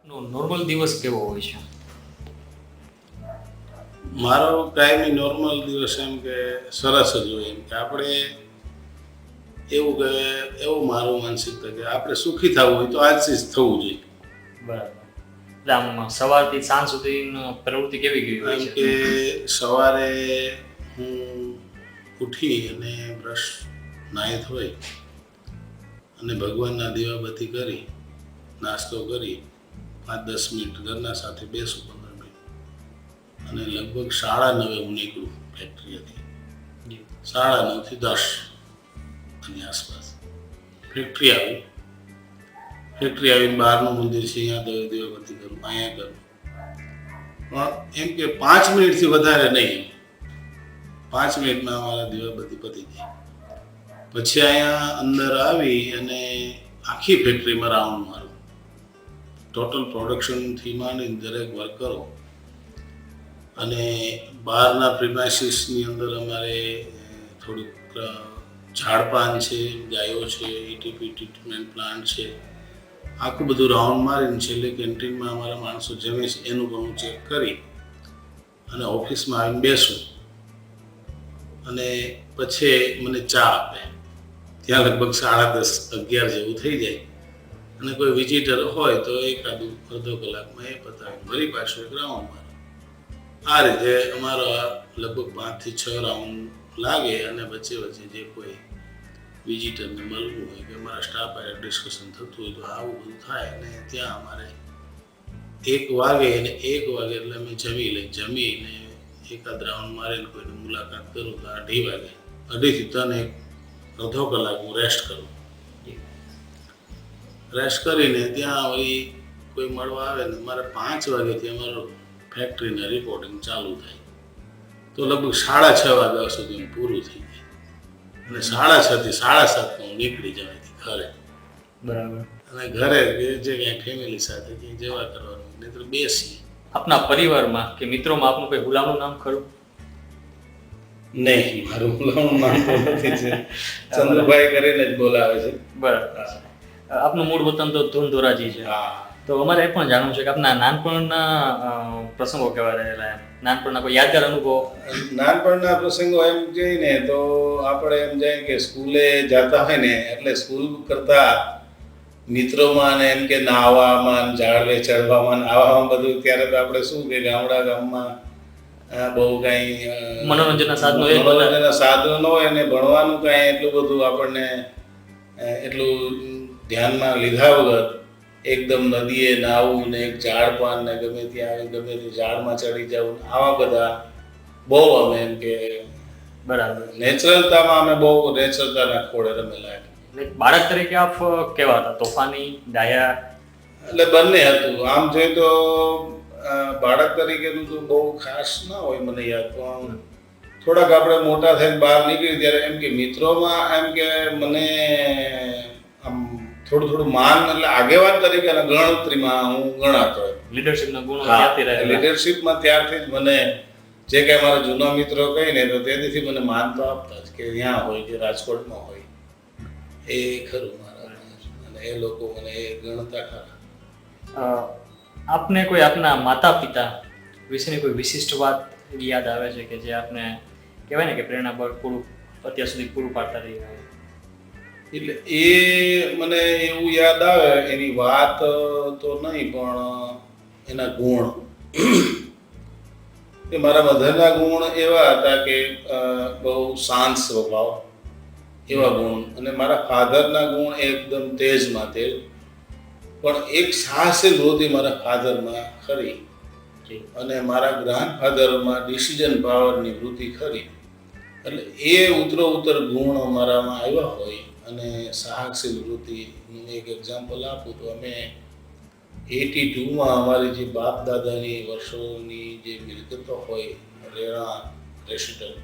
Normal દિવસ કેવો હોય છે? મારો કાયમી નોર્મલ દિવસ એમ કે સરસ જ હોય. એમ કે આપણે એવું મારું માનસિકતા કે આપણે સુખી થવું હોય તો આજથી જ થવું જોઈએ. બરાબર. એટલે આમ સવારથી સાંજ સુધીની પ્રવૃત્તિ કેવી ગઈ હોય એમ છે? કે સવારે હું ઉઠી અને બ્રશ નાહી ધોઈ અને ભગવાનના દીવાબત્તી કરી નાસ્તો કરી 5-10 મિનિટ ઘરના સાથે બેસું 15 મિનિટ અને લગભગ 9:30 હું નીકળું ફેક્ટરીએથી. 9:30 થી 10 ની આસપાસ ફેક્ટરી આવીને બહારનું મંદિર છે અહીંયા દીવાબત્તી કરું, અહીંયા કરું. પણ એમ કે 5 મિનિટથી વધારે નહીં. 5 મિનિટમાં અમારા દીવાબત્તી પતી જાય. પછી અહીંયા અંદર આવી અને આખી ફેક્ટરીમાં રાઉન્ડ મારું. ટોટલ પ્રોડક્શનથી માંડીને દરેક વર્કરો અને બહારના પ્રિમાઇસીસની અંદર અમારે થોડુંક ઝાડપાન છે, ગાયો છે, ETP ટ્રીટમેન્ટ પ્લાન્ટ છે, આખું બધું રાઉન્ડ મારીને છેલ્લે કેન્ટીનમાં અમારા માણસો જમે છે એનું પણ હું ચેક કરી અને ઓફિસમાં આવીને બેસું અને પછી મને ચા આપે. ત્યાં લગભગ 10:30-11 જેવું થઈ જાય અને કોઈ વિઝિટર હોય તો એકાદું અડધો કલાકમાં એ પતાવી ફરી પાછું એક રાઉન્ડ મારો. આ રીતે અમારા લગભગ 5 થી 6 રાઉન્ડ લાગે અને વચ્ચે જે કોઈ વિઝિટરને મળવું હોય કે અમારા સ્ટાફ સાથે ડિસ્કશન થતું હોય તો આવું બધું થાય. અને ત્યાં અમારે 1 વાગે અને 1 વાગે એટલે અમે જમીને એકાદ રાઉન્ડ મારીને કોઈને મુલાકાત કરું તો 2:30 વાગે, 2:30 થી 3 અડધો કલાક હું રેસ્ટ કરું. રેસ્ટ કરીને ત્યાં વળી કોઈ મળવા આવે ને મારે 5 વાગ્યાથી અમારું ફેક્ટરીના રિપોર્ટિંગ ચાલુ થાય તો લગભગ 6:30 વાગ્યા સુધી પૂરું થઈ જાય અને 6:30 થી 7:30 હું નીકળી જવાથી ઘરે. બરાબર. અને ઘરે જે ક્યાંય ફેમિલી સાથે ક્યાંય જવા કરવાનું નહીંતર બેસી. આપના પરિવારમાં કે મિત્રોમાં આપનું કોઈ ગુલામનું નામ ખરું? નહીં, મારું ગુલામનું નામ તો નથી છે. ચંદ્રભાઈ કરીને જ બોલાવે છે. બરાબર. આપનું મૂળ વતન તો ધૂન-ધોરાજી છે. હા. તો અમારે એ પણ જાણવું છે કે આપના નાનપણના પ્રસંગો કેવા રહેલા, એમ નાનપણના કોઈ યાદગાર અનુભવો? નાનપણના પ્રસંગો એમ જઈને તો આપણે એમ જાય કે સ્કૂલે જતા હોય ને એટલે સ્કૂલ કરતા મિત્રોમાં ને એમ કે નાહવામાં, ઝાડવે ચડવામાં, આવામાં બધું ત્યારે તો આપણે શું કે ગામમાં બહુ કાંઈ મનોરંજનના સાધનો હોય ને ભણવાનું કાંઈ એટલું બધું આપણને એટલું ધ્યાનમાં લીધા વગર એકદમ નદીએ નાહવું ને એક ઝાડપાન ને ગમે તે ઝાડમાં ચડી જવું, આવા બધા બહુ અમે એમ કે બરાબર નેચરલતામાં અમે બહુ નેચરલતાના ખોળે રમેલા. બાળક તરીકે આપ કેવા હતા? તોફાની, ડાયા? એટલે બંને હતું. આમ જોઈએ તો બાળક તરીકેનું તો બહુ ખાસ ના હોય મને યાદ, પણ થોડાક આપણે મોટા થઈને બહાર નીકળી ત્યારે એમ કે મિત્રોમાં એમ કે મને આમ થોડું માન એટલે આગેવાન તરીકે અને ગણતરીમાં હું ગણાતો. લીડરશિપના ગુણો ત્યારથી રહેલા. લીડરશિપમાં ત્યારથી જ મને જે કંઈ મારા જૂના મિત્રો કહીને તો તેથી મને માન તો આપતા જ કે ત્યાં હોય કે રાજકોટમાં હોય એ ખરું મારા, અને એ લોકો મને એ ગણતા ખરા. આપને કોઈ આપના માતા પિતા વિશેની કોઈ વિશિષ્ટ વાત યાદ આવે છે કે જે આપને કહેવાય ને કે પ્રેરણા પૂરું અત્યાર સુધી પૂરું પાડતા રહી હોય? એટલે એ મને એવું યાદ આવે, એની વાત તો નહીં પણ એના ગુણ. કે મારા મધરના ગુણ એવા હતા કે બહુ શાંત સ્વભાવ, એવા ગુણ. અને મારા ફાધરના ગુણ એકદમ તેજમાં તેજ, પણ એક સાહસિક વૃત્તિ મારા ફાધરમાં ખરી અને મારા ગ્રાન્ડફાધરમાં ડિસિઝન પાવરની વૃત્તિ ખરી. એટલે એ ઉત્તર ગુણ મારામાં આવ્યા હોય. અને સાહસિક વૃત્તિનું એક એક્ઝામ્પલ આપું તો અમે 82માં અમારી જે બાપ દાદાની વર્ષોની જે મિલકતો હોય, રેણા રેસિડન્ટ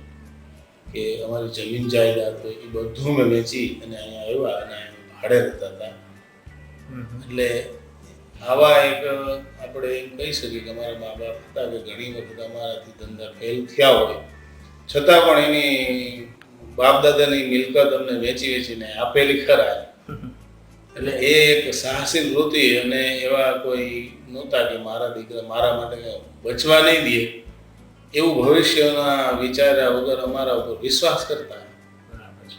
કે અમારી જમીન જાયદાદ હોય, એ બધું મેં વેચી અને અહીંયા આવ્યા અને ભાડે રહેતા હતા. એટલે આવા એક આપણે એમ કહી શકીએ કે અમારા મા બાપ હતા કે ઘણી વખત અમારાથી ધંધા ફેલ થયા હોય છતાં પણ એની બાપ દાદાની મિલકત અમને વેચીને આપેલી ખરા. એટલે એ એક સાહસિક વૃત્તિ અને એવા કોઈ નહોતા કે મારા દીકરા મારા માટે બચવા નહીં દે એવું ભવિષ્યના વિચાર્યા વગર અમારા ઉપર વિશ્વાસ કરતા. બરાબર છે.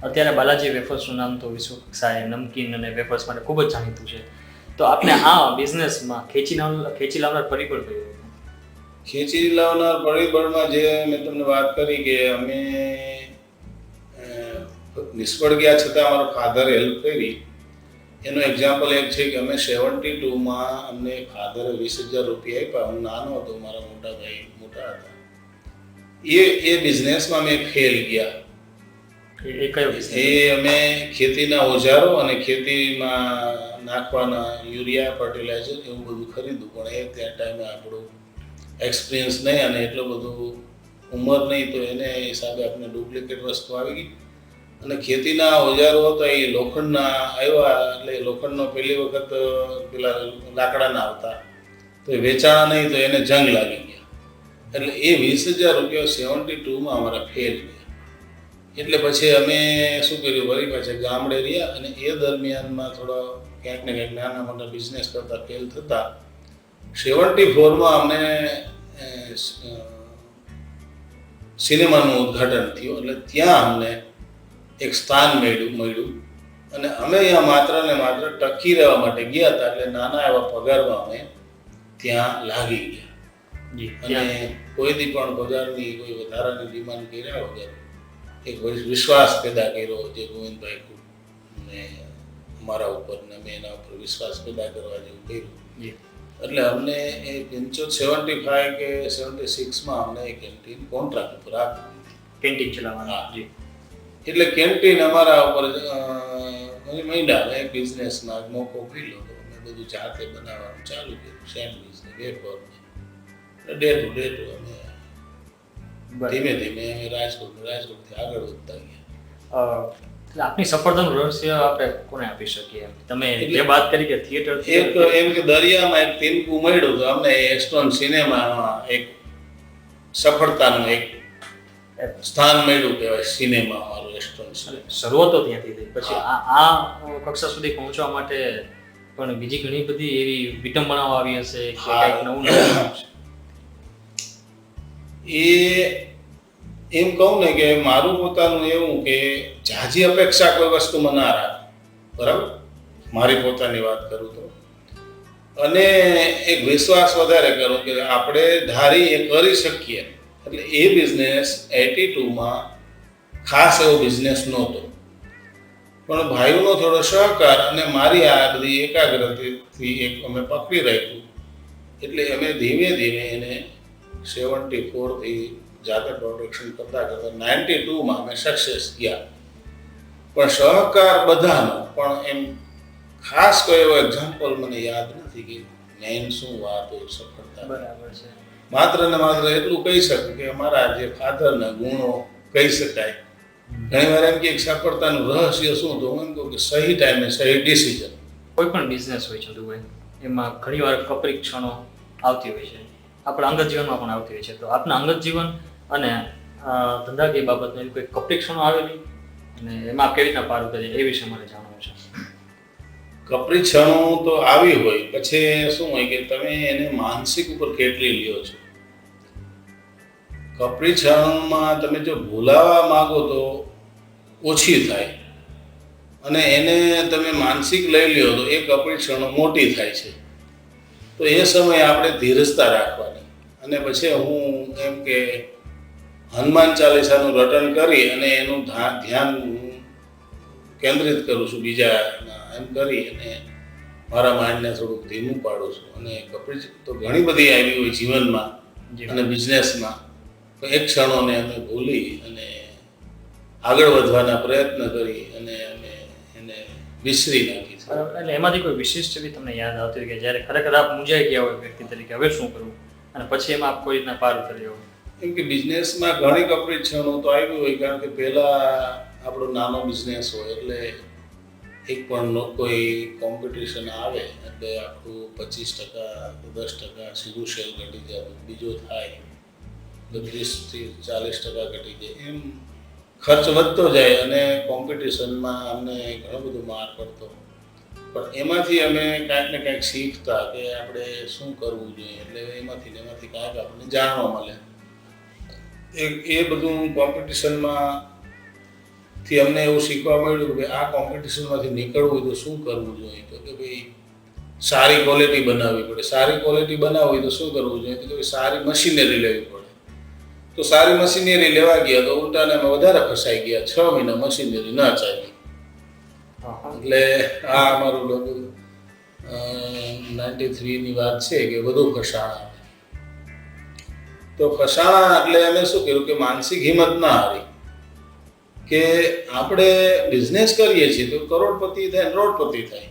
અત્યારે બાલાજી વેફર્સનું નામ તો વિશ્વ કક્ષાએ નમકીન અને વેફર્સ માટે ખૂબ જ જાણીતું છે. તો આપને આ બિઝનેસમાં ખેંચી લાવનાર પરિબળ કયું હતું? ખેંચી લાવનાર પરિબળમાં જે મેં તમને વાત કરી કે અમે નિષ્ફળ ગયા છતાં અમારા ફાધરે હેલ્પ કરી. એનો એક્ઝામ્પલ એક છે કે અમે 72માં અમને ફાધરે 20,000 રૂપિયા આપ્યા. હું નાનો હતો, મારા મોટા ભાઈ મોટા હતા. એ બિઝનેસમાં અમે ફેલ ગયા. એ કયો business? એ અમે ખેતીના ઓજારો અને ખેતીમાં નાખવાના યુરિયા ફર્ટિલાઇઝર એવું બધું ખરીદ્યું, પણ એ ત્યાં ટાઈમે આપણું એક્સપિરિયન્સ નહીં અને એટલું બધું ઉંમર નહીં, તો એને હિસાબે આપણે ડુપ્લિકેટ વસ્તુ આવી ગઈ. અને ખેતીના ઓજારો હતા એ લોખંડના આવ્યા, એટલે લોખંડનો પહેલી વખત પેલા લાકડાના આવતા, તો એ વેચાણા નહીં, તો એને જંગ લાગી ગયા. એટલે એ 20,000 રૂપિયા 72માં અમારા ફેલ ગયા. એટલે પછી અમે શું કર્યું, વળી પાછા ગામડે રહ્યા અને એ દરમિયાનમાં થોડા ક્યાંક ને ક્યાંક નાના મોટા બિઝનેસ કરતા ફેલ થતા 74માં અમને સિનેમાનું ઉદ્ઘાટન થયું. એટલે ત્યાં અમને એક સ્થાન મળ્યું અને અમે અહીંયા માત્ર ને માત્ર ટકી રહેવા માટે ગયા હતા. એટલે નાના એવા પગારમાં અમે ત્યાં લાગી ગયા અને કોઈથી પણ પગારની કોઈ વધારાની ડિમાન્ડ કર્યા વગર એક વિશ્વાસ પેદા કર્યો, જે ગોવિંદભાઈ ને અમારા ઉપર ને મેં એના ઉપર વિશ્વાસ પેદા કરવા જેવું કર્યું. એટલે અમને એ 75 કે 76માં અમને એ કેન્ટીન કોન્ટ્રાક્ટ ઉપર આપી. કેન્ટીન ચલાવવાના. એટલે કેન્ટીન અમારા ઉપર મહિના બિઝનેસમાં મોકો ખુલ્યો હતો. અમે બધું જાતે બનાવવાનું ચાલુ કર્યું, સેન્ડવિચ ને વેફર ને ડે ટુ અમે ધીમે ધીમે અમે રાજકોટથી આગળ વધતા ગયા. એટલે આપની સફળતાનું રહસ્ય આપણે કોને આપી શકીએ? તમે જે વાત કરી કે થિયેટર એક એમ કે દરિયામાં એક તિનકું મળ્યું તો અમને એસ્ટોન સિનેમામાં એક સફળતાનું એક સ્થાન મળ્યું કહેવાય. સિનેમા અમારું એસ્ટોન શરૂઆતો ત્યાંથી થઈ. પછી આ કક્ષા સુધી પહોંચવા માટે પણ બીજી ઘણી બધી એવી વિટંબણાઓ આવી હશે કે કંઈક નવું હશે. એ એમ કહું ને કે મારું પોતાનું એવું કે ઝાઝી અપેક્ષા કોઈ વસ્તુમાં ના રાખે, બરાબર, મારી પોતાની વાત કરું તો, અને એક વિશ્વાસ વધારે કરું કે આપણે ધારી એ કરી શકીએ. એટલે એ બિઝનેસ 82માં ખાસ એવો બિઝનેસ નહોતો, પણ ભાઈઓનો થોડો સહકાર અને મારી આ બધી એકાગ્રતાથી એક અમે પકડી રાખ્યું. એટલે અમે ધીમે ધીમે એને 74થી જાતે પ્રોડક્શન કરતા 92માં અમે સક્સેસ ગયા. પણ સહકાર બધાનો, પણ એમ ખાસ કોઈ એવો એક્ઝામ્પલ મને યાદ નથી કે મેઇન શું વાત હોય સફળતા. બરાબર છે. માત્ર ને માત્ર એટલું કહી શકું કે અમારા જે ફાધરના ગુણો કહી શકાય. ઘણી વાર એમ કે સફળતાનું રહસ્ય શું, તો હું એમ કહું કે સહી ટાઈમે સહી ડિસિઝન. કોઈ પણ બિઝનેસ હોય છે દુબઈ, એમાં ઘણીવાર કપરી ક્ષણો આવતી હોય છે, આપણા અંગત જીવનમાં પણ આવતી હોય છે. તો આપના અંગત જીવન અને ધંધાકીય બાબતની કોઈ કપરી ક્ષણો આવેલી અને એમાં કેવી રીતના પાર ઉતરી એ વિશે મને જાણવું છે. કપરી ક્ષણો તો આવી હોય, પછી શું હોય કે તમે એને માનસિક ઉપર કેટલી લ્યો છો. કપરી ક્ષણોમાં તમે જો ભૂલાવા માંગો તો ઓછી થાય, અને એને તમે માનસિક લઈ લ્યો તો એ કપરી ક્ષણો મોટી થાય છે. તો એ સમયે આપણે ધીરજતા રાખવાની. અને પછી હું એમ કે હનુમાન ચાલીસાનું રટન કરી અને એનું ધ્યાન કેન્દ્રિત કરું છું બીજા એમ કરી અને મારા માઇન્ડને થોડુંક ધીમું પાડું છું. અને કપરી તો ઘણી બધી આવી હોય જીવનમાં અને બિઝનેસમાં, તો એ ક્ષણોને અમે ભૂલી અને આગળ વધવાના પ્રયત્ન કરી અને અમે એને વિસરી નાખી છે. એટલે એમાંથી કોઈ વિશિષ્ટ એવી તમને યાદ આવતી હોય કે જ્યારે ખરેખર આપ મૂંઝાઈ ગયા હોય વ્યક્તિ તરીકે, હવે શું કરવું, અને પછી એમાં આપ કોઈ રીતના પાર ઉતર્યો હોય? કેમ કે બિઝનેસમાં ઘણી કપરી ક્ષણો તો આવી હોય, કારણ કે પહેલાં આપણો નાનો બિઝનેસ હોય એટલે એક પણ કોઈ કોમ્પિટિશન આવે એટલે આપણું 25% કે 10% સીધું શેર ઘટી જાય, બીજો થાય તો 30થી 40% ઘટી જાય. એમ ખર્ચ વધતો જાય અને કોમ્પિટિશનમાં અમને ઘણો બધો માર પડતો. પણ એમાંથી અમે કાંઈક ને કાંઈક શીખતા કે આપણે શું કરવું જોઈએ, એટલે એમાંથી કાંઈક આપણને જાણવા મળે. એ બધું કોમ્પિટિશનમાં થી અમને એવું શીખવા મળ્યું કે આ કોમ્પિટિશનમાંથી નીકળવું હોય તો શું કરવું જોઈએ. તો કે ભાઈ સારી ક્વોલિટી બનાવવી પડે. સારી ક્વોલિટી બનાવવી હોય તો શું કરવું જોઈએ? તો કે ભાઈ સારી મશીનરી લેવી પડે. તો સારી મશીનરી લેવા ગયા તો ઉલટાને અમે વધારે ફસાઈ ગયા. 6 મહિના મશીનરી ના ચાલી. એટલે આ અમારું લગભગ 93 ની વાત છે કે બધું ફસાણા. તો ફસાણા એટલે અમે શું કર્યું કે માનસિક હિંમત ના હારી કે આપણે બિઝનેસ કરીએ છીએ તો કરોડપતિ થાય રોડપતિ થાય.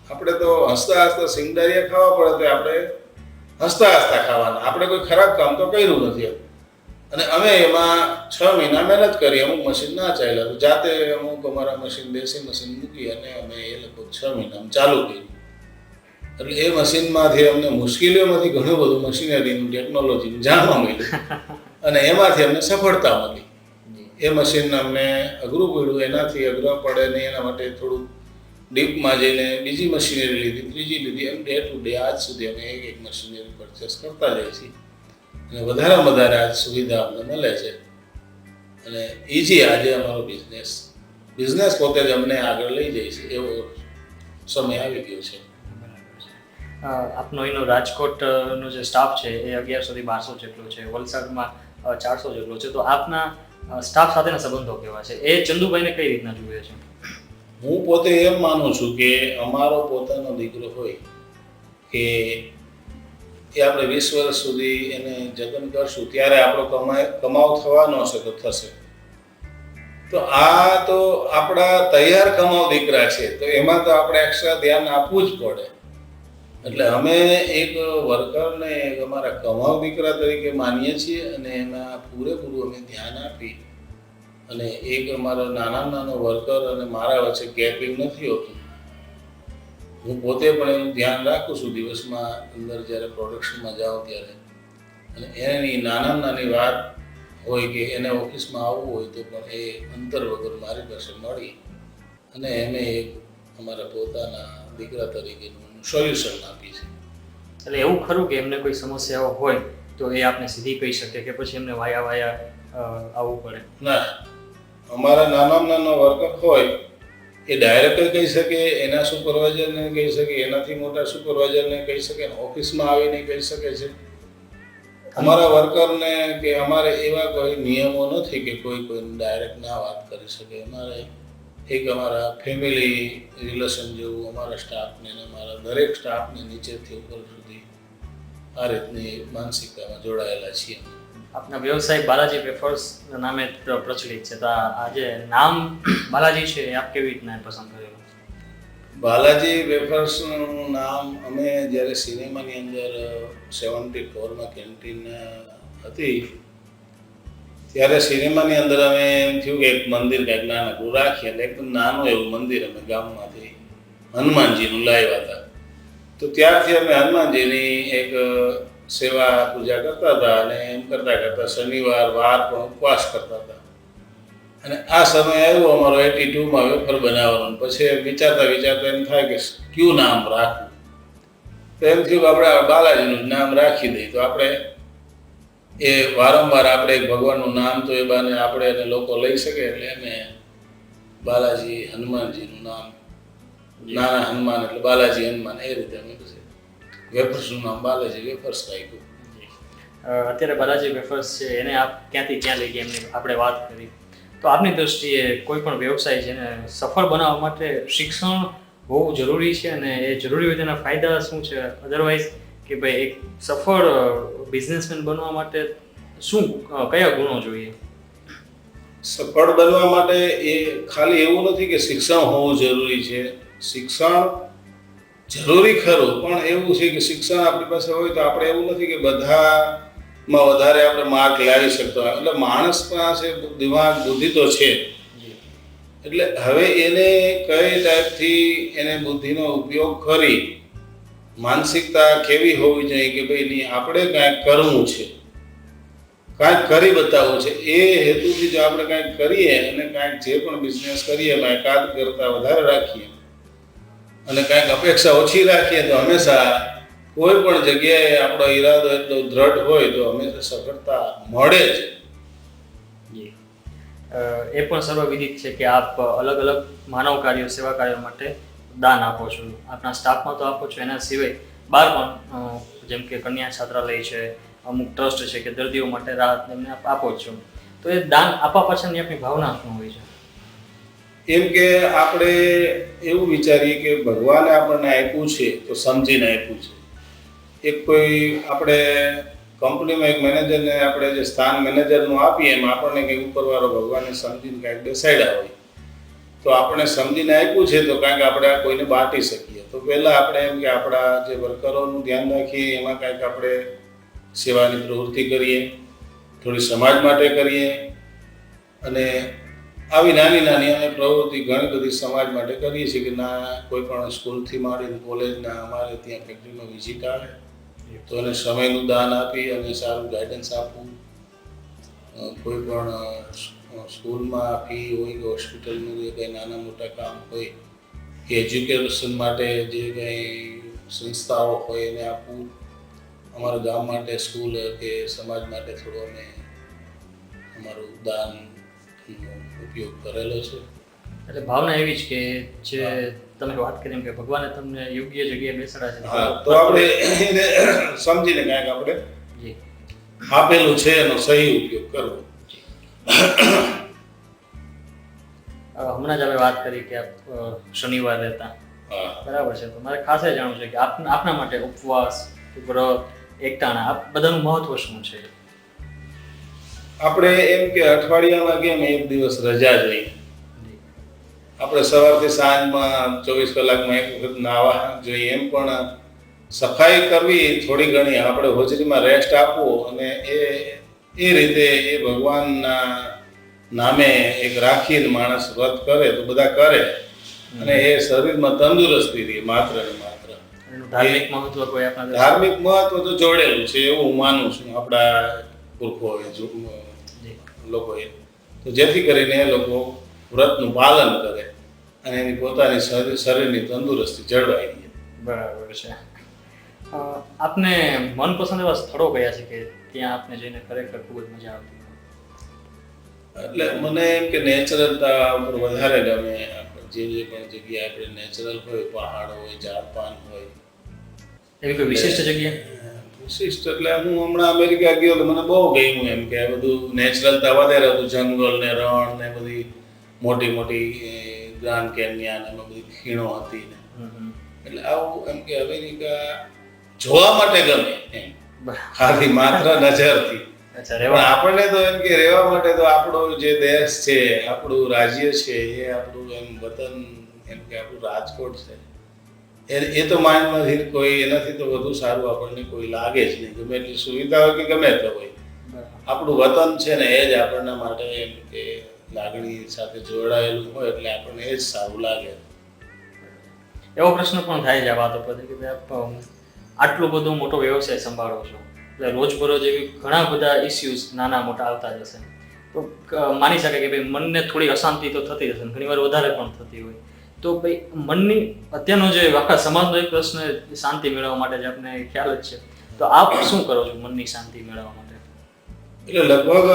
આપણે તો હસતા હસતા સિંગદારિયા ખાવા પડે તો આપણે હસતા હસતા ખાવાના. આપણે કોઈ ખરાબ કામ તો કર્યું નથી. અને અમે એમાં 6 મહિના મહેનત કરી. અમુક મશીન ના ચાલ્યા તો જાતે અમુક અમારા મશીન દેશી મશીન મૂકી અને અમે એ લગભગ 6 મહિનામાં ચાલુ કર્યું. એટલે એ મશીનમાંથી અમને મુશ્કેલીઓમાંથી ઘણું બધું મશીનરીનું ટેકનોલોજીનું જાણવા મળ્યું અને એમાંથી અમને સફળતા મળી. એ મશીન અમને અઘરું પડ્યું, એનાથી અઘરા પડે નહીં એના માટે થોડું ડીપમાં જઈને બીજી મશીનરી લીધી, ત્રીજી લીધી, એમ ડે ટુ ડે આજ સુધી અમે એક મશીનરી પરચેસ કરતા જઈએ છીએ અને વધારે આજ સુવિધા અમને મળે છે અને ઇઝી આજે અમારો બિઝનેસ પોતે જ અમને આગળ લઈ જાય છે એવો સમય આવી ગયો છે. આપનો એનો રાજકોટનો જે સ્ટાફ છે એ 1100 થી 1200 જેટલો છે, વલસાડમાં 400 જેટલો છે. તો આપના સ્ટાફ સાથેના સંબંધો કેવા છે? એ ચંદુભાઈને કઈ રીતના જુએ છે? હું પોતે એમ માનું છું કે અમારો પોતાનો દીકરો હોય કે એ આપણે 20 વર્ષ સુધી એને જતન કરશું ત્યારે આપણો કમાવ થવાનો હશે તો થશે. તો આ તો આપણા તૈયાર કમાવ દીકરા છે તો એમાં તો આપણે એક્સ્ટ્રા ધ્યાન આપવું જ પડે. એટલે અમે એક વર્કરને અમારા કમાવ દીકરા તરીકે માનીએ છીએ અને એમાં પૂરેપૂરું અમે ધ્યાન આપી અને એક અમારો નાનો વર્કર અને મારા વચ્ચે ગેપિંગ નથી હોતું. હું પોતે પણ એનું ધ્યાન રાખું છું દિવસમાં અંદર જ્યારે પ્રોડક્શનમાં જાઉં ત્યારે. અને એની નાની વાત હોય કે એને ઓફિસમાં આવવું હોય તો પણ એ અંતર વગર મારી પાસે મળી અને એને એક અમારા પોતાના દીકરા તરીકેનું સોલ્યુશન આપી છે. એટલે એવું ખરું કે એમને કોઈ સમસ્યાઓ હોય તો એ આપને સીધી કહી શકે કે પછી એમને વાયા આવવું પડે? ના, અમારા નાનો વર્કર હોય એ ડાયરેક્ટર કહી શકે, એના સુપરવાઇઝરને કહી શકે, એનાથી મોટા સુપરવાઇઝરને કહી શકે, ઓફિસમાં આવીને કહી શકે છે. અમારા વર્કરને કે અમારે એવા કોઈ નિયમો નથી કે કોઈને ડાયરેક્ટ ના વાત કરી શકે. અમારે એક અમારા ફેમિલી રિલેશન જેવું અમારા સ્ટાફને અને અમારા દરેક સ્ટાફને નીચેથી ઉપર સુધી આ રીતની માનસિકતામાં જોડાયેલા છીએ. આપના વ્યવસાય બાલાજી વેફર્સ નામે પ્રચલિત છે, તો આ જે નામ બાલાજી છે એ આપ કેવી રીતના પસંદ કરેલું? બાલાજી વેફર્સનું નામ અમે જ્યારે સિનેમાની અંદર 74માં કેન્ટીન હતી ત્યારે સિનેમાની અંદર અમે એમ થયું કે એક મંદિર કંઈક નાનકડું રાખીએ એટલે એકદમ નાનું એવું મંદિર અમે ગામમાંથી હનુમાનજીનું લાવ્યા હતા. તો ત્યારથી અમે હનુમાનજીની એક સેવા પૂજા કરતા હતા અને એમ કરતાં શનિવાર વાર પણ ઉપવાસ કરતા હતા. અને આ સમય આવ્યો અમારો 82માં વેફર બનાવવાનો. પછી વિચારતા એમ થાય કે કયું નામ રાખવું? તો એમ થયું કે આપણે બાલાજીનું નામ રાખી દઈએ. તો આપણે એ વારંવાર આપણે એક ભગવાનનું નામ તો એ બાને આપણે એને લોકો લઈ શકે એટલે અમે બાલાજી હનુમાનજીનું નામ, નાના હનુમાન એટલે બાલાજી હનુમાન, એ રીતે અમે વેફર્સનું નામ બાલાજી વેફર્સ રાખ્યું. અત્યારે બાલાજી વેફર્સ છે એને આપ ક્યાંથી ક્યાં લઈ ગયા એમની આપણે વાત કરી. તો આપની દ્રષ્ટિએ કોઈ પણ વ્યવસાય છે એને સફળ બનાવવા માટે શિક્ષણ બહુ જરૂરી છે અને એ જરૂરી હોય તેના ફાયદા શું છે? અધરવાઇઝ કે ભાઈ એક સફળ બિઝનેસમેન બનવા માટે કયા ગુણો જોઈએ? સફળ બનવા માટે એ ખાલી એવું નથી કે શિક્ષણ હોવું જરૂરી છે. શિક્ષણ જરૂરી ખરું, પણ એવું છે કે શિક્ષણ આપણી પાસે હોય તો આપણે એવું નથી કે બધામાં વધારે આપણે માર્ક લાવી શકતા હોય. એટલે માણસ પાસે દિમાગ બુદ્ધિ તો છે. એટલે હવે એને કઈ ટાઈપથી એને બુદ્ધિનો ઉપયોગ કરી માનસિકતા કેવી હોવી જોઈએ કે ભાઈ આપણે કાંઈક કરવું છે, કાંઈક કરી બતાવવું છે, એ હેતુથી જો આપણે કાંઈક કરીએ અને કાંઈક જે પણ બિઝનેસ કરીએ એમાં એકાદ કરતાં વધારે રાખીએ અને કાંઈક અપેક્ષા ઓછી રાખીએ તો હંમેશા કોઈ પણ જગ્યાએ આપણો ઈરાદો એટલો દ્રઢ હોય તો હંમેશા સફળતા મળે જ. જી એ પણ સર્વવિદિત છે કે આપ અલગ અલગ માનવ કાર્યો સેવા કાર્યો માટે દાન આપો છો. આપના સ્ટાફમાં તો આપો છો, એના સિવાય બહાર પણ જેમ કે કન્યા છાત્રાલય છે, અમુક ટ્રસ્ટ છે કે દર્દીઓ માટે રાહત એમને આપો જ છો. તો એ દાન આપવા પાછળની આપણી ભાવના શું હોય છે? એમ કે આપણે એવું વિચારીએ કે ભગવાને આપણને આપ્યું છે તો સમજીને આપ્યું છે. એક કોઈ આપણે કંપનીમાં એક મેનેજરને આપણે જે સ્થાન મેનેજરનું આપીએ એમ આપણને કંઈક ઉપરવાળો ભગવાને સમજીને કાંઈક બેસાડ્યા હોય તો આપણે સમજીને આપ્યું છે તો કાંઈક આપણે આ કોઈને બાંટી શકીએ. તો પહેલાં આપણે એમ કે આપણા જે વર્કરોનું ધ્યાન રાખીએ, એમાં કાંઈક આપણે સેવાની પ્રવૃત્તિ કરીએ, થોડી સમાજ માટે કરીએ, અને આવી નાની નાની અમે પ્રવૃત્તિ ઘણી બધી સમાજ માટે કરીએ છીએ. કે ના કોઈ પણ સ્કૂલથી માંડીને કોલેજના અમારે ત્યાં ફેક્ટરીમાં વિઝિટ આવે તો એને સમયનું દાન આપી અને સારું ગાઈડન્સ આપવું. કોઈ પણ સ્કૂલમાં ફી હોય કે હોસ્પિટલનું જે કંઈ નાના મોટા કામ હોય કે એજ્યુકેશન માટે જે કંઈ સંસ્થાઓ હોય એને આપવું. અમારા ગામ માટે સ્કૂલ કે સમાજ માટે થોડું અમે અમારું દાન ઉપયોગ કરેલો છે. એટલે ભાવના એવી જ કે જે તમે વાત કરી એમ કે ભગવાને તમને યોગ્ય જગ્યાએ બેસાડ્યા છે. હા, તો આપણે એને સમજીને કાંઈક આપણે જી આપેલું છે એનો સહી ઉપયોગ કરવો. હમણાં જ આપણે વાત કરી કે આપ શનિવાર રહેતા, હા, બરાબર છે. તો મારે ખાસ એ જાણવું છે કે આપના માટે ઉપવાસ, વ્રત, એકટાણા આ બધાનું મહત્વ શું છે? આપણે એમ કે અઠવાડિયામાં કેમ એક દિવસ રજા જોઈએ. આપણે સવારથી સાંજમાં 24 કલાકમાં એક વખત નાહવા જોઈએ. એમ પણ સફાઈ કરવી થોડી ઘણી, આપણે હોજરીમાં રેસ્ટ આપવો અને એ રીતે એ ભગવાનના નામે એક રાખીને માણસ વ્રત કરે તો બધા કરે અને એ શરીરમાં તંદુરસ્તી રહે માત્ર ને માત્ર. એનું ધાર્મિક મહત્વ કોઈ આપણા ધાર્મિક મહત્વ તો જોડેલું છે એવું હું માનું છું આપણા પુરખોએ લોકોએ. તો જેથી કરીને એ લોકો વ્રતનું પાલન કરે અને એની પોતાની શરીરની તંદુરસ્તી જળવાઈ રહે. બરાબર છે. આપને મનપસંદ એવા સ્થળો કયા છે કે ત્યાં આપને જઈને ખરેખર ખૂબ જ મજા આવતી? એટલે મને એમ કે નેચરલતા ઉપર વધારે ગમે. આપણે જે પણ જગ્યાએ આપણે નેચરલ હોય, પહાડ હોય, ઝાડ પાન હોય. એવી કોઈ વિશિષ્ટ જગ્યા? વિશિષ્ટ એટલે હું હમણાં અમેરિકા ગયો તો મને બહુ ગમ્યું. એમ કે બધું નેચરલતા વધારે હતું, જંગલ ને રણ ને બધી મોટી મોટી ગ્રાન્ડ કેન્યન એમાં બધી ખીણો હતી ને. એટલે આવું એમ કે અમેરિકા જોવા માટે ગમે એમ, ખાલી માત્ર નજરથી. પણ આપણને તો એમ કે રહેવા માટે તો આપણો જે દેશ છે, આપણું રાજ્ય છે, એ આપણું એમ વતન, એમ કે આપણું રાજકોટ છે, એ તો માઇન્ડમાંથી કોઈ એનાથી તો વધુ સારું આપણને કોઈ લાગે જ નહીં. ગમે એટલી સુવિધા હોય કે ગમે તે હોય, આપણું વતન છે ને એ જ આપણના માટે એમ કે લાગણી સાથે જોડાયેલું હોય એટલે આપણને એ જ સારું લાગે. એવો પ્રશ્ન પણ થાય છે આ વાતો પરથી કે ભાઈ આટલો બધો મોટો વ્યવસાય સંભાળો છો, એટલે રોજબરોજ એવી ઘણા બધા ઇસ્યુઝ નાના મોટા આવતા જ હશે, તો માની શકાય કે ભાઈ મનને થોડી અશાંતિ તો થતી હશે, ઘણીવાર વધારે પણ થતી હોય. તો ભાઈ મનની અત્યારનો જે આખા સમાજનો એક પ્રશ્ન શાંતિ મેળવવા માટે જે આપને ખ્યાલ જ છે, તો આપ શું કરો છો મનની શાંતિ મેળવવા માટે? એટલે લગભગ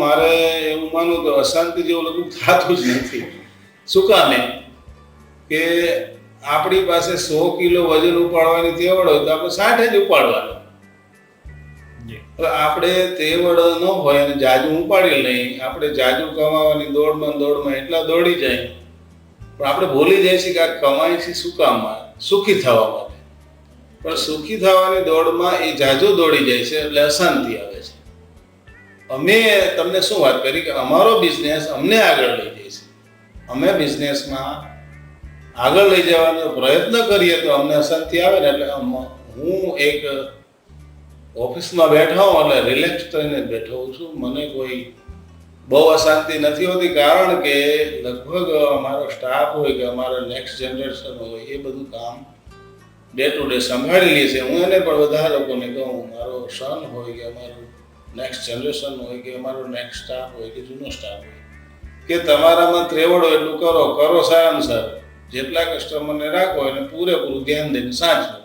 મારે એવું માનું કે અશાંતિ જેવું લગભગ થતું જ નથી. શું કામે કે આપણી પાસે 100 કિલો વજન ઉપાડવાની તેવડ હોય તો આપણે 60 જ ઉપાડવાનું. આપણે તેવડ ન હોય અને જાજુ ઉપાડી નહીં, આપણે જાજુ કમાવાની દોડમાં એટલા દોડી જાય પણ આપણે ભૂલી જાય છે કે આ કમાય છે શું કામમાં? સુખી થવા માટે. પણ સુખી થવાની દોડમાં એ જાજુ દોડી જાય છે એટલે અશાંતિ આવે છે. અમે તમને શું વાત કરી કે અમારો બિઝનેસ અમને આગળ લઈ જાય છે. અમે બિઝનેસમાં આગળ લઈ જવાનો પ્રયત્ન કરીએ તો અમને અશાંતિ આવે ને, એટલે હું એક ઓફિસમાં બેઠા હોઉં એટલે રિલેક્સ થઈને બેઠો હોઉં છું. મને કોઈ બહુ અશાંતિ નથી હોતી, કારણ કે લગભગ અમારો સ્ટાફ હોય કે અમારો નેક્સ્ટ જનરેશન હોય એ બધું કામ ડે ટુ ડે સંભાળી લે છે. હું એને પણ બધા લોકોને કહું, મારો સન હોય કે અમારું નેક્સ્ટ જનરેશન હોય કે અમારો નેક્સ્ટ સ્ટાફ હોય કે જૂનો સ્ટાફ હોય, કે તમારામાં ત્રેવડ હોય એટલું કરો સારામાં સારું. જેટલા કસ્ટમરને રાખો એને પૂરેપૂરું ધ્યાન દઈને સાચવો.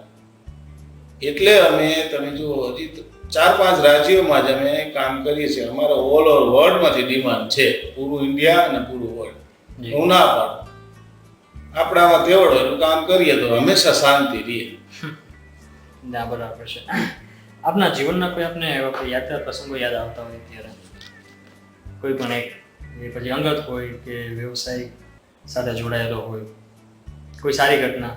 એટલે અમે તમે જુઓ હજી 4-5 રાજ્યોમાં જ અમે કામ કરીએ છીએ. અમારા ઓલ ઓવર વર્લ્ડમાંથી ડિમાન્ડ છે, પૂરું ઇન્ડિયા અને પૂરું વર્લ્ડ. હું ના પાડું, આપણામાં તેવડ હોય એટલું કામ કરીએ તો હંમેશા શાંતિ રહે. ના, બરાબર છે. આપના જીવનના કોઈ આપને એવા કોઈ યાદગાર પ્રસંગો યાદ આવતા હોય ત્યારે કોઈ પણ એક, એ પછી અંગત હોય કે વ્યવસાયિક સાથે જોડાયેલો હોય, કોઈ સારી ઘટના?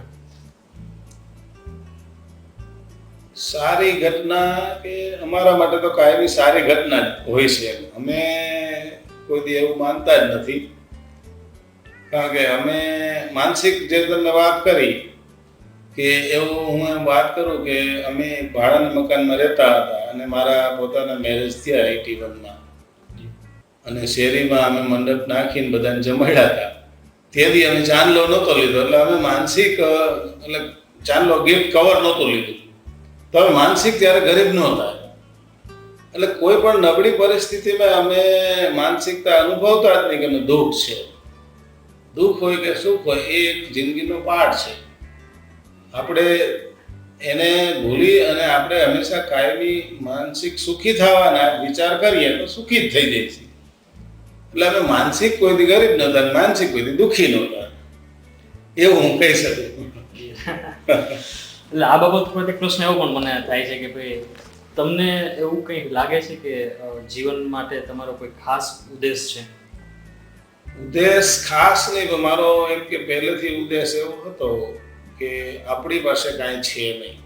સારી ઘટના કે અમારા માટે તો કાયમી સારી ઘટના જ હોય છે. અમે કોઈ દી એવું માનતા જ નથી, કારણ કે અમે માનસિક જે તમે વાત કરી કે એવું હું એમ વાત કરું કે અમે ભાડાના મકાનમાં રહેતા હતા અને મારા પોતાના મેરેજ થયા 81માં, અને શેરીમાં અમે મંડપ નાખીને બધાને જમાડ્યા હતા. તેથી અમે ચાંદલો નહોતો લીધો, એટલે અમે માનસિક એટલે ચાંદલો ગિફ્ટ કવર નહોતું લીધું. તો અમે માનસિક ત્યારે ગરીબ નહોતા, એટલે કોઈ પણ નબળી પરિસ્થિતિમાં અમે માનસિકતા અનુભવતા જ નહીં કે અમે દુઃખ છે. દુઃખ હોય કે સુખ હોય એ એક જિંદગીનો પાઠ છે. આપણે એને ભૂલી અને આપણે હંમેશા કાયમી માનસિક સુખી થવાના વિચાર કરીએ તો સુખી જ થઈ જાય છે. એટલે અમે માનસિક કોઈથી ગરીબ નહોતા, માનસિક કોઈથી દુઃખી નહોતા, એવું હું કહી શકું. એટલે આ બાબત પર એક પ્રશ્ન એવો પણ મને થાય છે કે ભાઈ તમને એવું કંઈ લાગે છે કે જીવન માટે તમારો કોઈ ખાસ ઉદ્દેશ છે? ઉદ્દેશ ખાસ નહીં, પણ મારો એક કે પહેલેથી ઉદ્દેશ એવો હતો કે આપણી પાસે કાંઈ છે નહીં.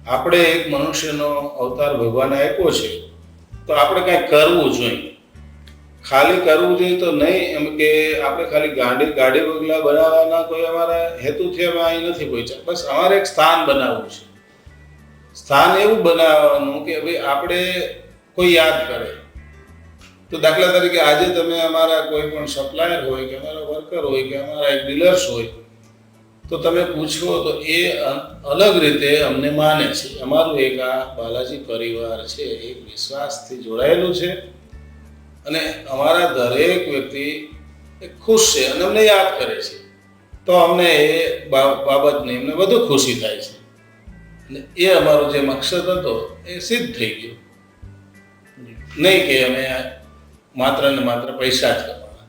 આપણે એક મનુષ્યનો અવતાર ભગવાને આપ્યો છે, તો આપણે કાંઈ કરવું જોઈએ. ખાલી કરવું જોઈએ તો નહીં એમ કે આપણે ખાલી ગાડી બગલા બનાવવાના કોઈ અમારા હેતુથી અમે અહીં નથી પહોંચ્યા. બસ અમારે એક સ્થાન બનાવવું છે. સ્થાન એવું બનાવવાનું કે ભાઈ આપણે કોઈ યાદ કરે. તો દાખલા તરીકે આજે તમે અમારા કોઈ પણ સપ્લાયર હોય કે અમારા વર્કર હોય કે અમારા એક ડીલર્સ હોય, તો તમે પૂછો તો એ અલગ રીતે અમને માને છે. અમારું એક આ બાલાજી પરિવાર છે, એક વિશ્વાસથી જોડાયેલું છે, અને અમારા દરેક વ્યક્તિ ખુશ છે અને અમને યાદ કરે છે. તો અમને એ બાબતની એમને વધુ ખુશી થાય છે, અને એ અમારો જે મકસદ હતો એ સિદ્ધ થઈ ગયો. નહીં કે અમે માત્ર ને માત્ર પૈસા જ કમાવા.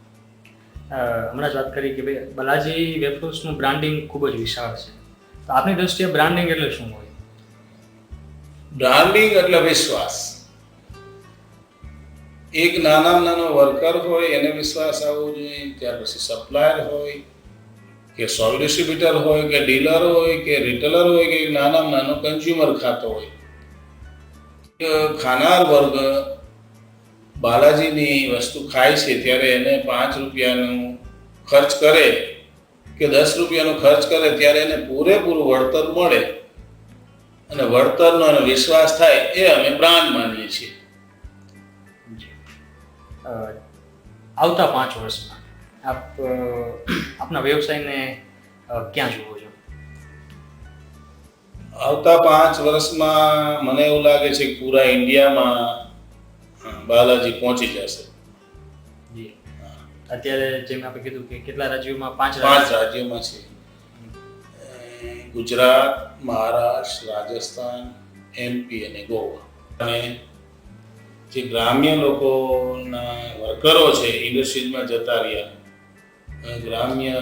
હમણાં જ વાત કરી કે ભાઈ બાલાજી વેફર્સનું બ્રાન્ડિંગ ખૂબ જ વિશાળ છે, તો આપની દ્રષ્ટિએ બ્રાન્ડિંગ એટલે શું હોય? બ્રાન્ડિંગ એટલે વિશ્વાસ. એક નાનામાં નાનો વર્કર હોય એને વિશ્વાસ આવવો જોઈએ, ત્યાર પછી સપ્લાયર હોય કે સોલ ડિસ્ટ્રીબ્યુટર હોય કે ડીલર હોય કે રિટેલર હોય કે નાનામાં નાનો કન્ઝ્યુમર ખાતો હોય. ખાનાર વર્ગ બાલાજીની વસ્તુ ખાય છે ત્યારે એને 5 રૂપિયાનું ખર્ચ કરે કે 10 રૂપિયાનો ખર્ચ કરે ત્યારે એને પૂરેપૂરું વળતર મળે, અને વળતરનો અને વિશ્વાસ થાય એ અમે બ્રાન્ડ માનીએ છીએ. આવતા 5 વર્ષમાં આપ આપના વ્યવસાયને ક્યાં જુઓ છો? આવતા 5 વર્ષમાં મને એવું લાગે છે કે પૂરા ઇન્ડિયામાં બાલાજી પહોંચી જશે. જી, અત્યારે જેમ આપણે કીધું કે કેટલા રાજ્યોમાં? 5 રાજ્યોમાં છે. ગુજરાત, મહારાષ્ટ્ર, રાજસ્થાન, MP અને ગોવા. અને જે ગ્રામ્ય લોકોના વર્કરો છે ઇન્ડસ્ટ્રીઝમાં જતા રહ્યા, ગ્રામ્ય